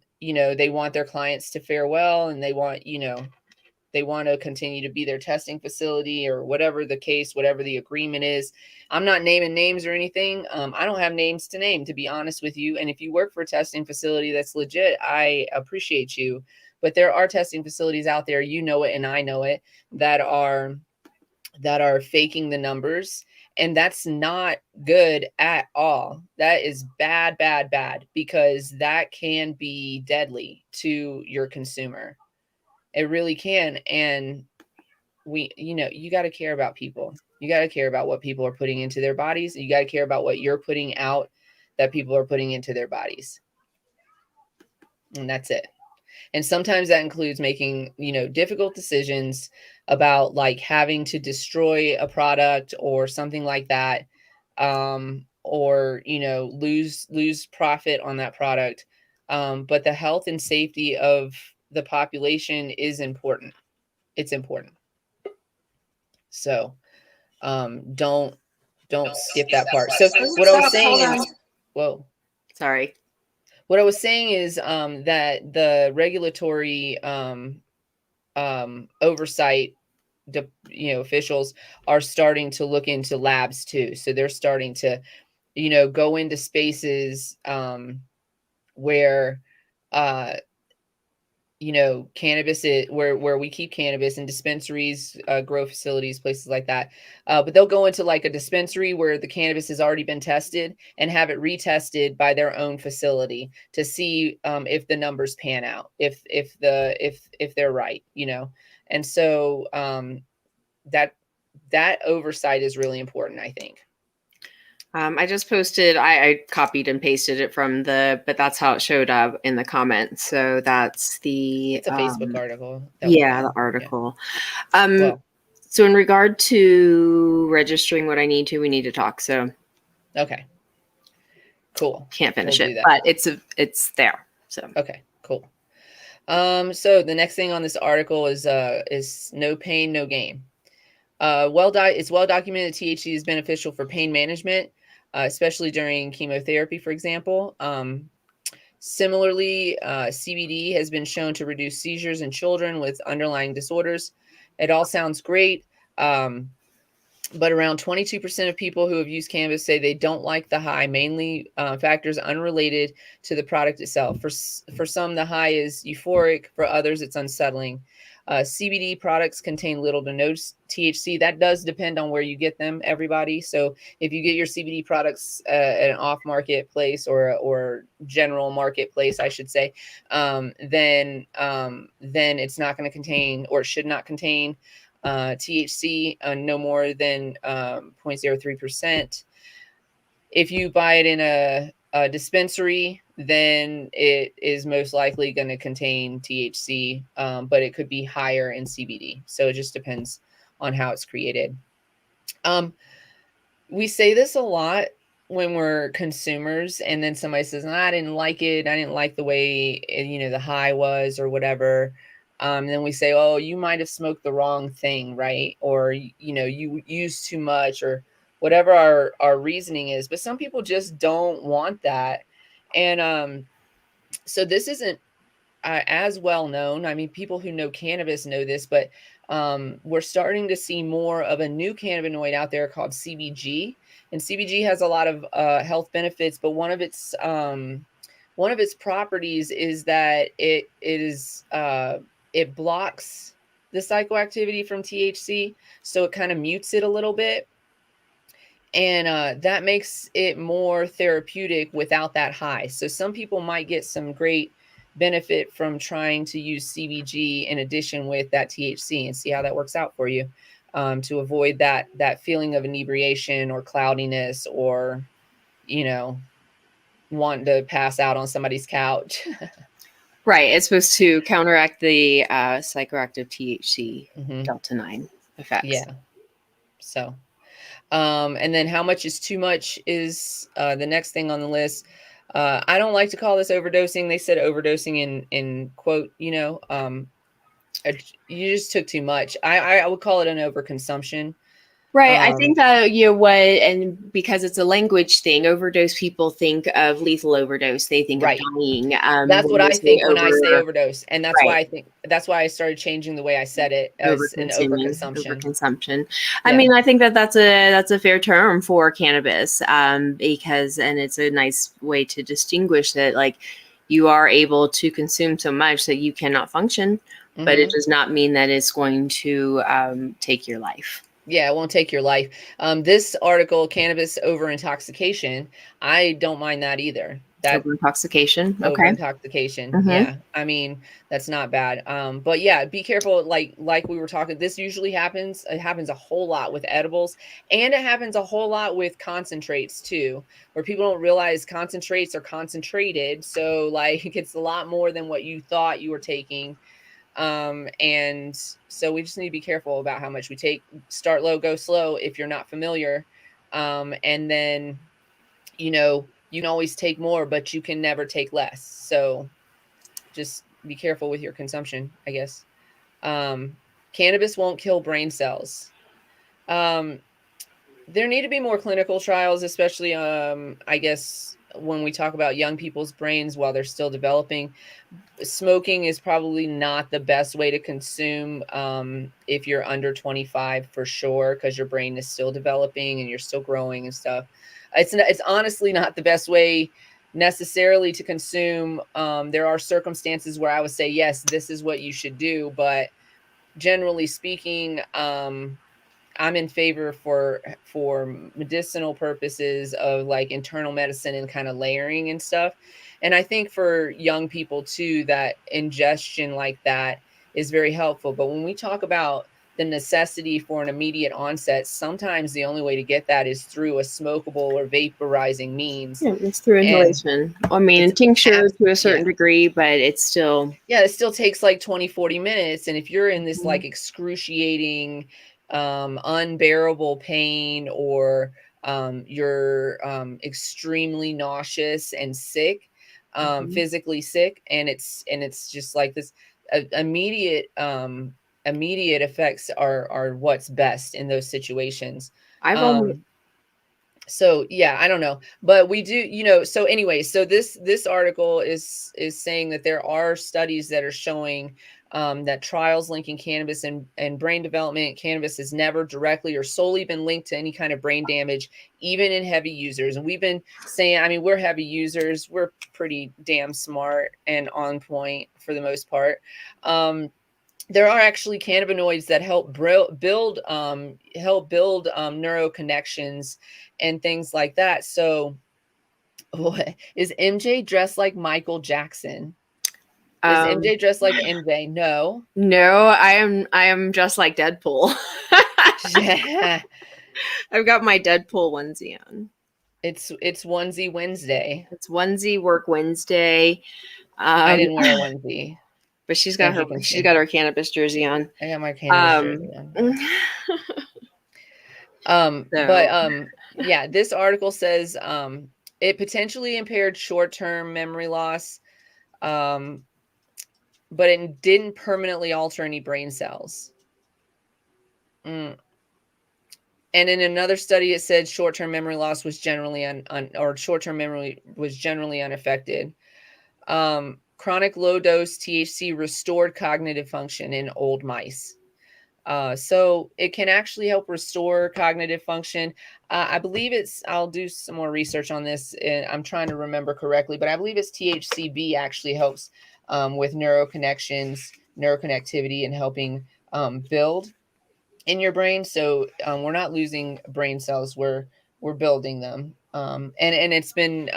want their clients to fare well, and they want to continue to be their testing facility, or whatever the case, whatever the agreement is. I'm not naming names or anything. I don't have names to name, to be honest with you. And if you work for a testing facility that's legit, I appreciate you. But there are testing facilities out there, you know it and I know it, that are faking the numbers. And that's not good at all. That is bad, bad, bad, because that can be deadly to your consumer. It really can. And you got to care about people. You got to care about what people are putting into their bodies. You got to care about what you're putting out that people are putting into their bodies. And that's it. And sometimes that includes making, difficult decisions about like having to destroy a product or something like that. Or, lose profit on that product. But the health and safety of the population is important. It's important. So don't skip that part. So what I was saying is, whoa, Sorry. what I was saying is that the regulatory oversight, officials are starting to look into labs too. So they're starting to, go into spaces where cannabis is where we keep cannabis, in dispensaries, grow facilities, places like that. But they'll go into like a dispensary where the cannabis has already been tested and have it retested by their own facility to see if the numbers pan out, if they're right, And so that oversight is really important, I think. I just posted, I copied and pasted it but that's how it showed up in the comments. So that's It's a Facebook article. The article. Yeah. So in regard to registering what I need to, we need to talk. So okay, cool. Can't finish it, but it's there. So okay, cool. So the next thing on this article is no pain, no gain. It's well documented THC is beneficial for pain management, especially during chemotherapy, for example. Similarly, CBD has been shown to reduce seizures in children with underlying disorders. It all sounds great, but around 22% of people who have used cannabis say they don't like the high, mainly factors unrelated to the product itself. For some, the high is euphoric. For others, it's unsettling. CBD products contain little to no THC. That does depend on where you get them, everybody. So if you get your CBD products at an off-market place or general marketplace, I should say, then it's not going to contain, or should not contain, THC, no more than 0.03%. If you buy it in a dispensary, then it is most likely going to contain THC, but it could be higher in CBD. So it just depends on how it's created. We say this a lot when we're consumers, and then somebody says, I didn't like it. I didn't like the way, the high was or whatever. Then we say, oh, you might have smoked the wrong thing, right? Or, you know, you used too much, or whatever our reasoning is. But some people just don't want that. And so this isn't as well known. I mean, people who know cannabis know this, but we're starting to see more of a new cannabinoid out there called CBG. And CBG has a lot of health benefits, but one of its properties is that it blocks the psychoactivity from THC, so it kind of mutes it a little bit, and that makes it more therapeutic without that high. So some people might get some great benefit from trying to use CBG in addition with that THC, and see how that works out for you, to avoid that feeling of inebriation or cloudiness, or, you know, wanting to pass out on somebody's couch. Right. It's supposed to counteract the psychoactive THC delta 9 effects. Yeah. So, and then how much is too much is the next thing on the list. I don't like to call this overdosing. They said overdosing in quote, you know, you just took too much. I would call it an overconsumption. Right. I think that, you know what, and because it's a language thing, overdose, people think of lethal overdose. They think Right. of dying. That's what I think when I say overdose. And that's Right. that's why I started changing the way I said it as an overconsumption. Overconsumption. Yeah. I mean, I think that's a fair term for cannabis, because, and it's a nice way to distinguish that, like, you are able to consume so much that you cannot function, but it does not mean that it's going to take your life. Yeah, it won't take your life. This article, Cannabis Over Intoxication, I don't mind that either. Over intoxication. Okay. Over intoxication. Yeah. I mean, that's not bad. But yeah, be careful. Like we were talking, this usually happens. It happens a whole lot with edibles, and it happens a whole lot with concentrates too, where people don't realize concentrates are concentrated. So like it's a lot more than what you thought you were taking. And so we just need to be careful about how much we take. Start low, go slow if you're not familiar. And then, you know, you can always take more, but you can never take less. So just be careful with your consumption, I guess. Cannabis won't kill brain cells. There need to be more clinical trials, especially, I guess, when we talk about young people's brains while they're still developing. Smoking is probably not the best way to consume if you're under 25, for sure, because your brain is still developing and you're still growing and stuff. It's honestly not the best way necessarily to consume. There are circumstances where I would say, yes, this is what you should do. But generally speaking, I'm in favor for medicinal purposes of like internal medicine and kind of layering and stuff. And I think for young people too, that ingestion like that is very helpful. But when we talk about the necessity for an immediate onset, sometimes the only way to get that is through a smokable or vaporizing means. Yeah, it's through inhalation. I mean, tincture to a certain degree, but it's still... Yeah, it still takes like 20, 40 minutes. And if you're in this like excruciating, unbearable pain, or you're extremely nauseous and sick, physically sick, and it's just like this immediate effects are what's best in those situations. So yeah, I don't know, but we do, you know. So anyway, so this article is saying that there are studies that are showing that trials linking cannabis and brain development. Cannabis has never directly or solely been linked to any kind of brain damage, even in heavy users. And we've been saying, I mean, we're heavy users. We're pretty damn smart and on point for the most part. There are actually cannabinoids that help build neuro connections and things like that. So, is MJ dressed like Michael Jackson? Is MJ dressed like MJ? No. I am dressed like Deadpool. Yeah. I've got my Deadpool onesie on. It's onesie Wednesday. It's onesie work Wednesday. I didn't wear a onesie. But she's got her cannabis jersey on. I got my cannabis jersey on. But yeah, this article says it potentially impaired short-term memory loss. but it didn't permanently alter any brain cells. And in another study, it said short-term memory loss was generally short-term memory was generally unaffected. Chronic low-dose THC restored cognitive function in old mice. So it can actually help restore cognitive function. I believe I'll do some more research on this, and I'm trying to remember correctly, but I believe it's THCV actually helps with neuroconnectivity, and helping build in your brain. So we're not losing brain cells, we're building them. And it's been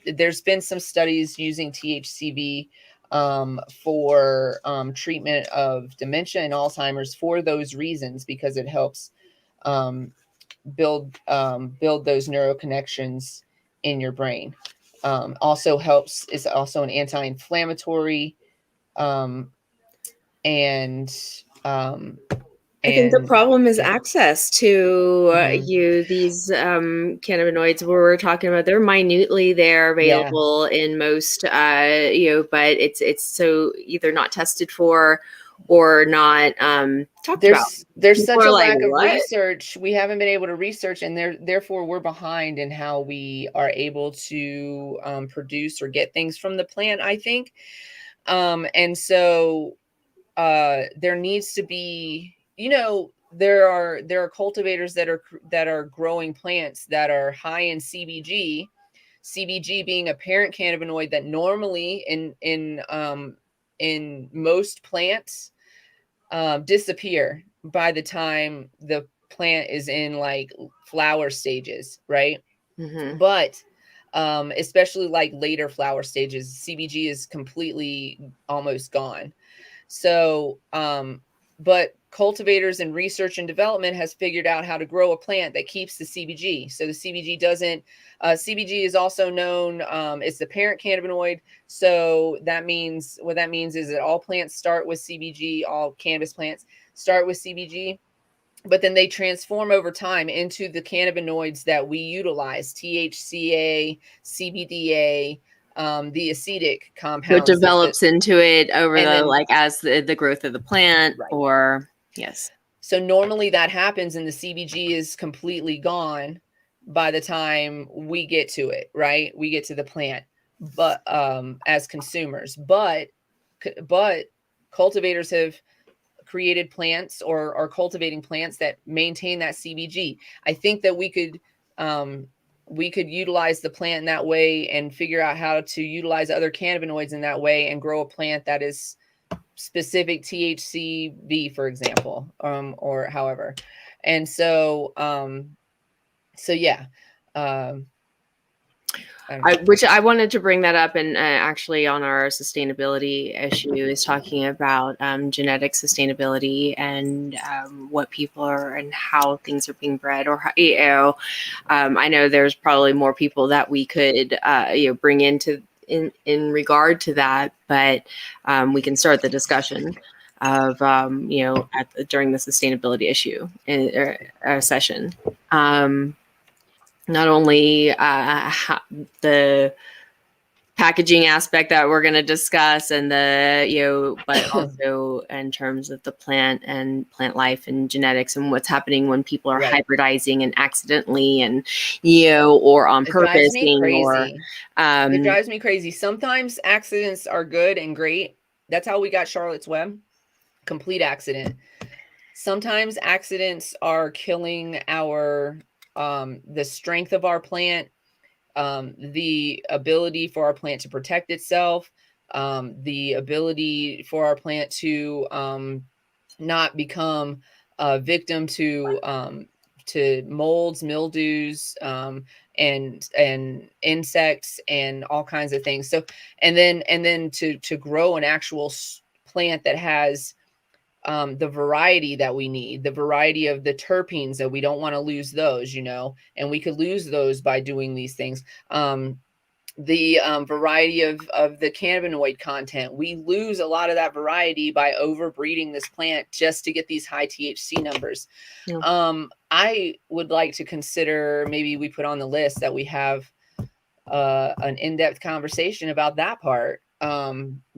there's been some studies using THCV for treatment of dementia and Alzheimer's for those reasons, because it helps build those neuroconnections in your brain. Also is also an anti-inflammatory, and I think the problem is yeah. access to Mhm. these cannabinoids where we're talking about. They're minutely there, available in most, but it's so either not tested for or not talked about. There's People such are a like, lack of what? research. We haven't been able to research, and therefore we're behind in how we are able to produce or get things from the plant, I think. And so there needs to be, there are cultivators that are growing plants that are high in CBG. CBG being a parent cannabinoid that normally in most plants disappear by the time the plant is in like flower stages, right? Mm-hmm. But especially like later flower stages, CBG is completely almost gone. So, but cultivators and research and development has figured out how to grow a plant that keeps the CBG. So the CBG doesn't, CBG is also known, it's the parent cannabinoid. So that means, what that means is that all plants start with CBG, all cannabis plants start with CBG, but then they transform over time into the cannabinoids that we utilize, THCA, CBDA, the acetic So it compounds. develops into it over then, as the growth of the plant, right. or yes. So normally that happens and the CBG is completely gone by the time we get to it, right? We get to the plant, but as consumers, but cultivators have created plants or are cultivating plants that maintain that CBG. I think that we could utilize the plant in that way and figure out how to utilize other cannabinoids in that way and grow a plant that is specific THCV, for example, or however. And so, yeah. Which I wanted to bring that up, and actually on our sustainability issue is talking about genetic sustainability and what people are and how things are being bred, or how, I know there's probably more people that we could bring into in regard to that, but we can start the discussion of during the sustainability issue in session. Not only the packaging aspect that we're going to discuss, and but also in terms of the plant and plant life and genetics and what's happening when people are hybridizing and accidentally and or on purpose. It drives me crazy. Sometimes accidents are good and great. That's how we got Charlotte's Web. Complete accident. Sometimes accidents are killing the strength of our plant, the ability for our plant to protect itself, the ability for our plant to not become a victim to molds, mildews, and insects and all kinds of things. So, and then to grow an actual plant that has the variety that we need, the variety of the terpenes that we don't want to lose those, and we could lose those by doing these things. The variety of the cannabinoid content, we lose a lot of that variety by overbreeding this plant just to get these high THC numbers. Yeah. I would like to consider, maybe we put on the list that we have an in-depth conversation about that part.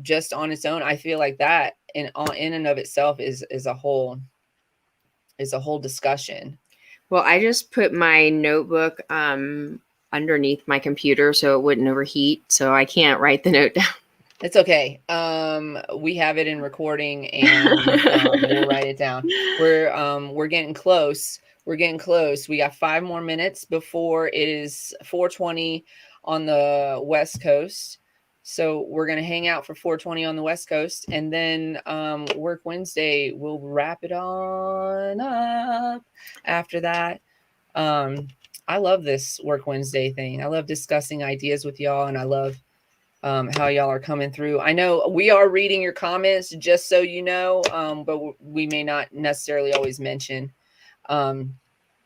just on its own, I feel like that in and of itself is a whole discussion. Well, I just put my notebook underneath my computer so it wouldn't overheat, so I can't write the note down. It's okay. We have it in recording, and we'll write it down. We're getting close. We're getting close. We got 5 more minutes before it is 4:20 on the West Coast. So we're gonna hang out for 4:20 on the West Coast, and then Work Wednesday, we'll wrap it on up after that. I love this Work Wednesday thing. I love discussing ideas with y'all, and I love how y'all are coming through. I know we are reading your comments, just so you know, but we may not necessarily always mention.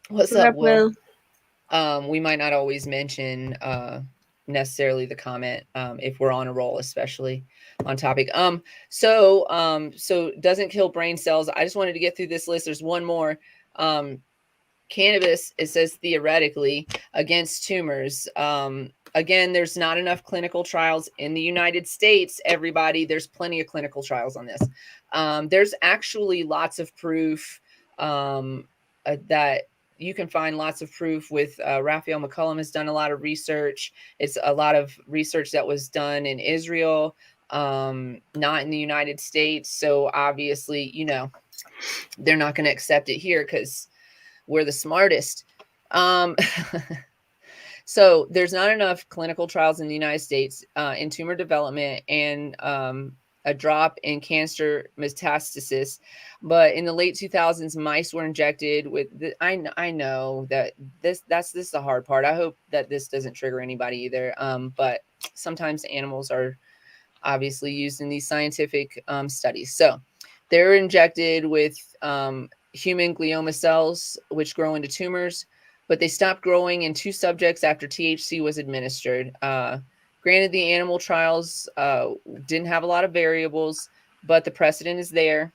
What's up, Will? We might not always mention necessarily the comment if we're on a roll, especially on topic. So doesn't kill brain cells. I just wanted to get through this list. There's one more. Cannabis, it says theoretically against tumors. Again, there's not enough clinical trials in the United States. Everybody, there's plenty of clinical trials on this. There's actually lots of proof that you can find lots of proof with Raphael McCullum has done a lot of research. It's a lot of research that was done in Israel, not in the United States. So obviously, you know, they're not going to accept it here because we're the smartest. So there's not enough clinical trials in the United States in tumor development and a drop in cancer metastasis. But in the late 2000s, mice were injected with I know that this is the hard part. I hope that this doesn't trigger anybody either. But sometimes animals are obviously used in these scientific studies. So they're injected with human glioma cells, which grow into tumors, but they stopped growing in 2 subjects after THC was administered. Granted, the animal trials didn't have a lot of variables, but the precedent is there.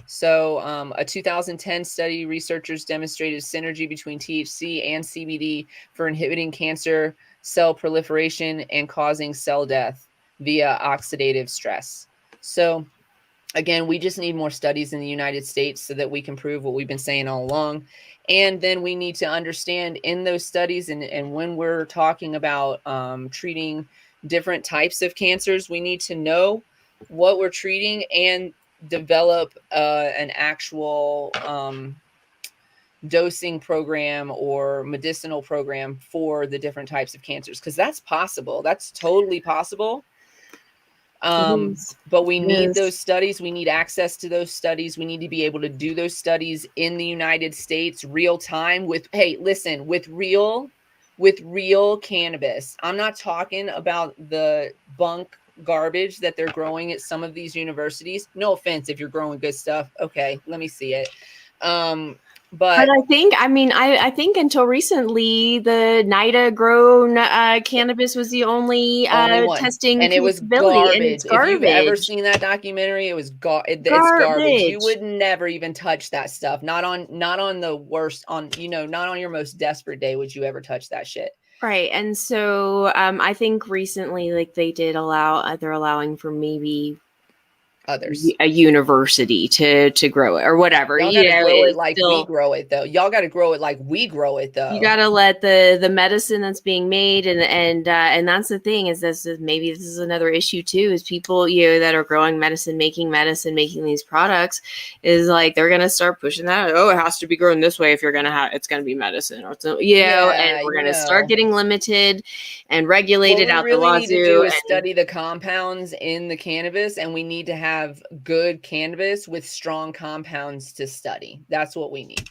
So a 2010 study, researchers demonstrated synergy between THC and CBD for inhibiting cancer cell proliferation and causing cell death via oxidative stress. So again, we just need more studies in the United States so that we can prove what we've been saying all along. And then we need to understand in those studies and when we're talking about treating different types of cancers, we need to know what we're treating and develop an actual dosing program or medicinal program for the different types of cancers, because that's possible. That's totally possible. But we need those studies. We need access to those studies. We need to be able to do those studies in the United States real time with, hey, listen, with real cannabis. I'm not talking about the bunk garbage that they're growing at some of these universities. No offense if you're growing good stuff. Okay, let me see it. But I think until recently, the NIDA grown cannabis was the only testing and it was capability, garbage. and it's garbage. If you've ever seen that documentary, it was it's garbage. You would never even touch that stuff. Not on the worst, not on your most desperate day would you ever touch that shit. Right. And so I think recently, like they're allowing for maybe others, a university to grow it or whatever. Y'all gotta grow it like we grow it, though. Y'all got to grow it like we grow it, though. You got to let the medicine that's being made and that's the thing is maybe this is another issue too, is people that are growing medicine, making these products, is like they're gonna start pushing that. Oh, it has to be grown this way if you're gonna it's gonna be medicine or something, and we're gonna start getting limited and regulated out the wazoo. What we really need to do is study the compounds in the cannabis, and we need to have good cannabis with strong compounds to study. That's what we need.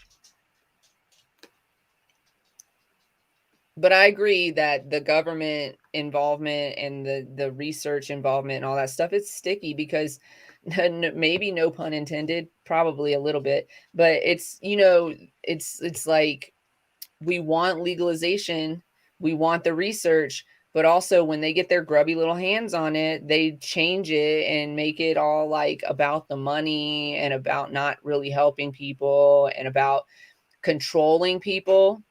But I agree that the government involvement and the research involvement and all that stuff, it's sticky because maybe, no pun intended, probably a little bit, but it's, it's like we want legalization, we want the research, but also when they get their grubby little hands on it, they change it and make it all like about the money and about not really helping people and about controlling people.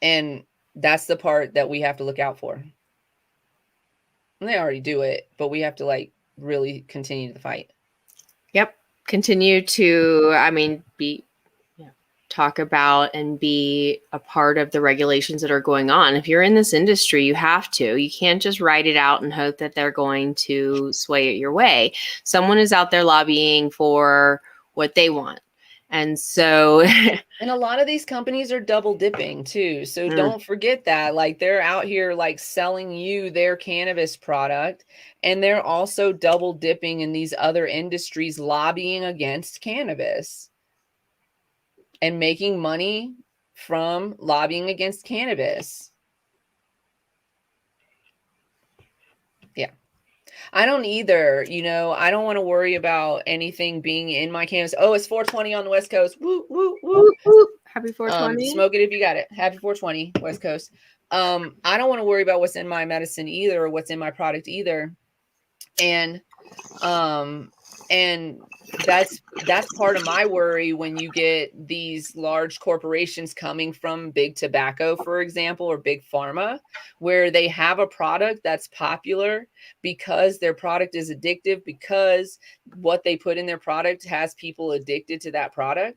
And that's the part that we have to look out for. And they already do it, but we have to like really continue the fight. Yep. Continue to, talk about and be a part of the regulations that are going on. If you're in this industry, you have to. You can't just write it out and hope that they're going to sway it your way. Someone is out there lobbying for what they want. And so and a lot of these companies are double dipping too. So don't forget that. Like they're out here like selling you their cannabis product, and they're also double dipping in these other industries lobbying against cannabis and making money from lobbying against cannabis. Yeah. I don't either. You know, I don't want to worry about anything being in my cannabis. Oh, it's 420 on the West Coast. Woo, woo, woo. Whoop, whoop. Happy 420. Smoke it if you got it. Happy 420 West Coast. I don't want to worry about what's in my medicine either, or what's in my product either. And that's part of my worry when you get these large corporations coming from big tobacco, for example, or big pharma, where they have a product that's popular because their product is addictive, because what they put in their product has people addicted to that product.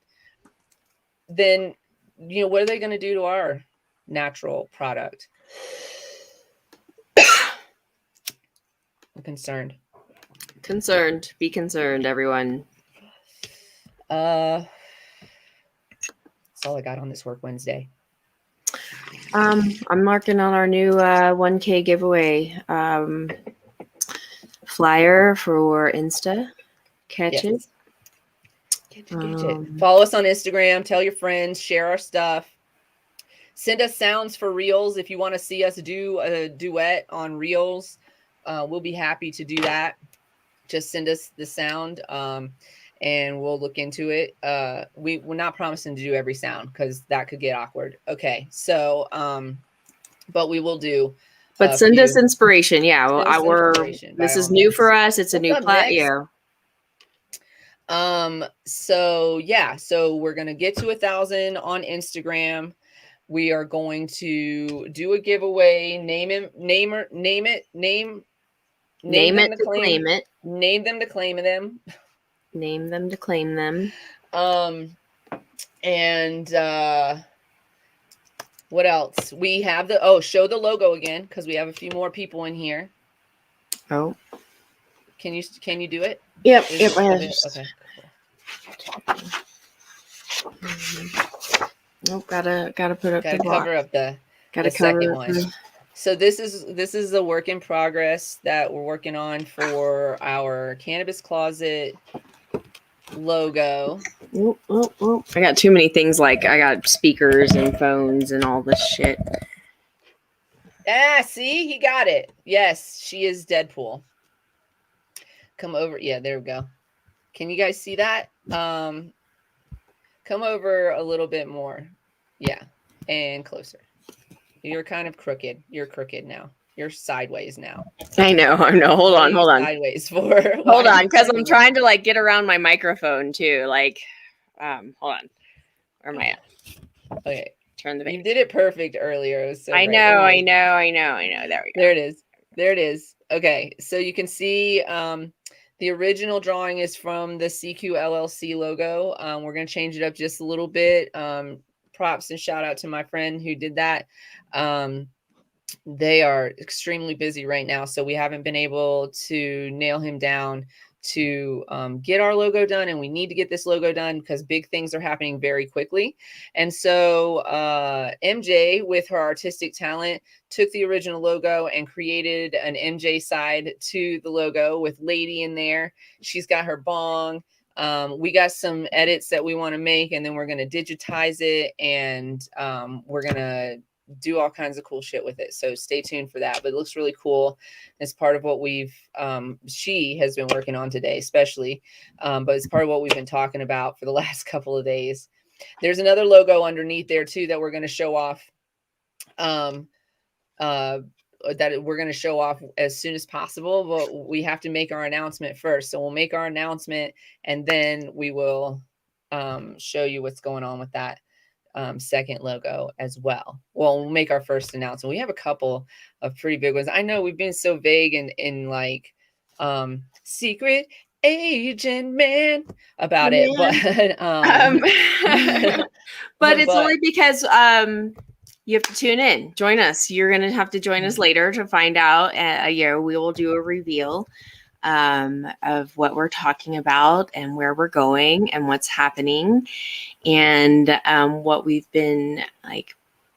Then, you know, what are they going to do to our natural product? I'm concerned. Be concerned, everyone. That's all I got on this Work Wednesday. I'm marking on our new 1K giveaway flyer for Insta. Catch it. Catch it. Follow us on Instagram. Tell your friends. Share our stuff. Send us sounds for reels if you want to see us do a duet on reels. We'll be happy to do that. Just send us the sound, and we'll look into it. We're not promising to do every sound because that could get awkward. Okay, so but we will do. But send us inspiration. Yeah, this is new for us. It's a new platform. Yeah. So yeah, so we're gonna get to 1,000 on Instagram. We are going to do a giveaway. Name them to claim them. And what else? We have show the logo again, because we have a few more people in here. Oh. Can you do it? Yep. I have. Okay. Nope, gotta put up the block. Cover up the second one. So this is a work in progress that we're working on for our Cannabis Closet logo. Oh. I got too many things, like I got speakers and phones and all this shit. See, he got it. Yes, she is Deadpool. Come over. Yeah, there we go. Can you guys see that? Come over a little bit more. Yeah, and closer. You're kind of crooked. You're crooked now. You're sideways now. I know. Hold on. Sideways for. Hold on, because I'm trying to like get around my microphone too. Like, hold on. Where am I at? Okay. Turn the. You did it perfect earlier. It was so I great. know. There we go. There it is. Okay, so you can see the original drawing is from the CQ LLC logo. We're going to change it up just a little bit. Props and shout out to my friend who did that. They are extremely busy right now, so we haven't been able to nail him down to get our logo done, and we need to get this logo done because big things are happening very quickly. And so MJ, with her artistic talent, took the original logo and created an MJ side to the logo with Lady in there. She's got her bong. We got some edits that we want to make, and then we're going to digitize it, and we're going to do all kinds of cool shit with it. So stay tuned for that. But it looks really cool. It's part of what she has been working on today, especially. But it's part of what we've been talking about for the last couple of days. There's another logo underneath there too that we're going to show off. That we're going to show off as soon as possible, but we have to make our announcement first. So we'll make our announcement, and then we will show you what's going on with that. second logo as well. Well, we'll make our first announcement. We have a couple of pretty big ones. I know we've been so vague in like secret agent man about it, but but it's only because you have to tune in, join us. You're gonna have to join us later to find out. We will do a reveal of what we're talking about and where we're going and what's happening and what we've been like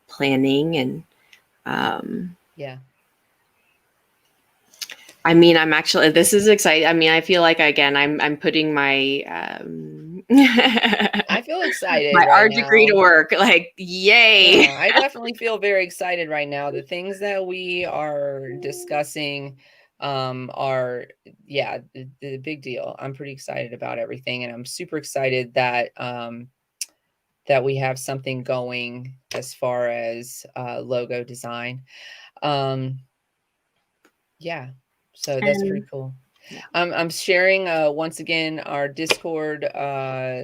planning and yeah. I mean, I'm actually, this is exciting. I mean, I feel like, again, I'm putting my, I feel excited. My right art now. degree to work. Like, yay. Yeah, I definitely feel very excited right now. The things that we are discussing are, yeah, the big deal. I'm pretty excited about everything. And I'm super excited that, that we have something going as far as logo design. Yeah. So that's pretty cool. Yeah. I'm sharing once again our Discord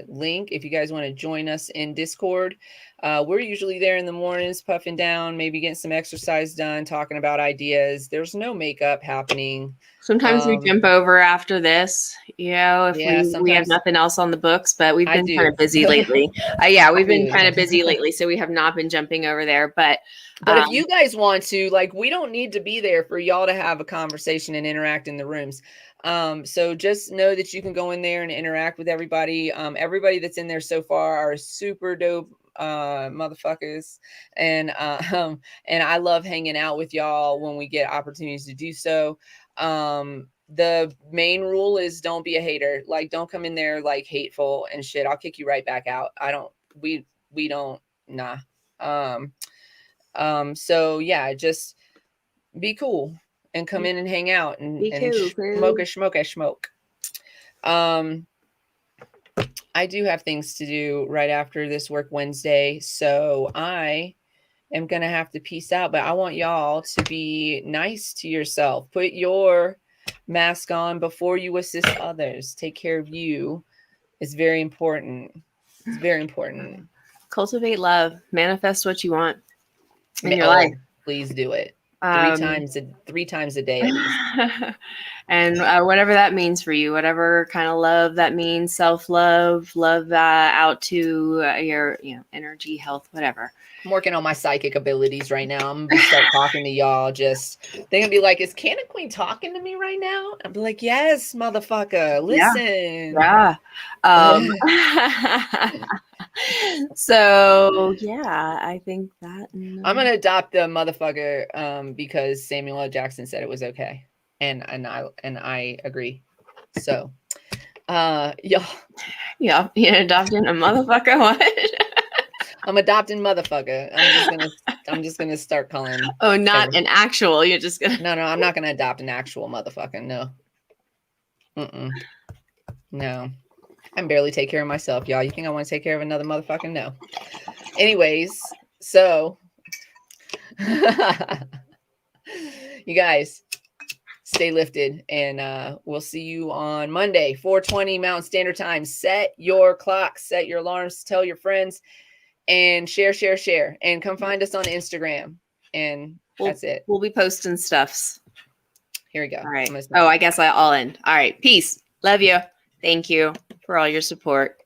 link. If you guys want to join us in Discord, we're usually there in the mornings, puffing down, maybe getting some exercise done, talking about ideas. There's no makeup happening. Sometimes we jump over after this, if we have nothing else on the books, but we've been kind of busy lately. We've been kind of busy lately, so we have not been jumping over there. But if you guys want to, like, we don't need to be there for y'all to have a conversation and interact in the rooms. So just know that you can go in there and interact with everybody. Everybody that's in there so far are super dope motherfuckers, and I love hanging out with y'all when we get opportunities to do so. The main rule is don't be a hater. Like, don't come in there like hateful and shit. I'll kick you right back out. We don't, nah. So yeah, just be cool and come in and hang out and smoke. I do have things to do right after this work Wednesday, so I am going to have to peace out, but I want y'all to be nice to yourself. Put your mask on before you assist others. Take care of you. It's very important. It's very important. Cultivate love. Manifest what you want in your life. Please do it. 3 times a day at least. And whatever that means for you, whatever kind of love that means, self-love, love out to your energy, health, whatever. I'm working on my psychic abilities right now. I'm gonna start talking to y'all. They're gonna be like, "Is Canna Queen talking to me right now?" I'm be like, "Yes, motherfucker, listen." Yeah. So yeah, I think that I'm gonna adopt the motherfucker because Samuel L. Jackson said it was okay, and I agree. So, y'all, yeah, you're adopting a motherfucker. What? I'm adopting motherfucker. I'm just gonna start calling. Oh, not an actual. You're just gonna. No, I'm not gonna adopt an actual motherfucker. No. No. I barely take care of myself, y'all. You think I want to take care of another motherfucker? No. Anyways, so you guys stay lifted, and we'll see you on Monday, 4:20 Mountain Standard Time. Set your clocks, set your alarms, tell your friends, and share, and come find us on Instagram. And that's it. We'll be posting stuffs. Here we go. All right. I guess I'll end. All right. Peace. Love you. Thank you for all your support.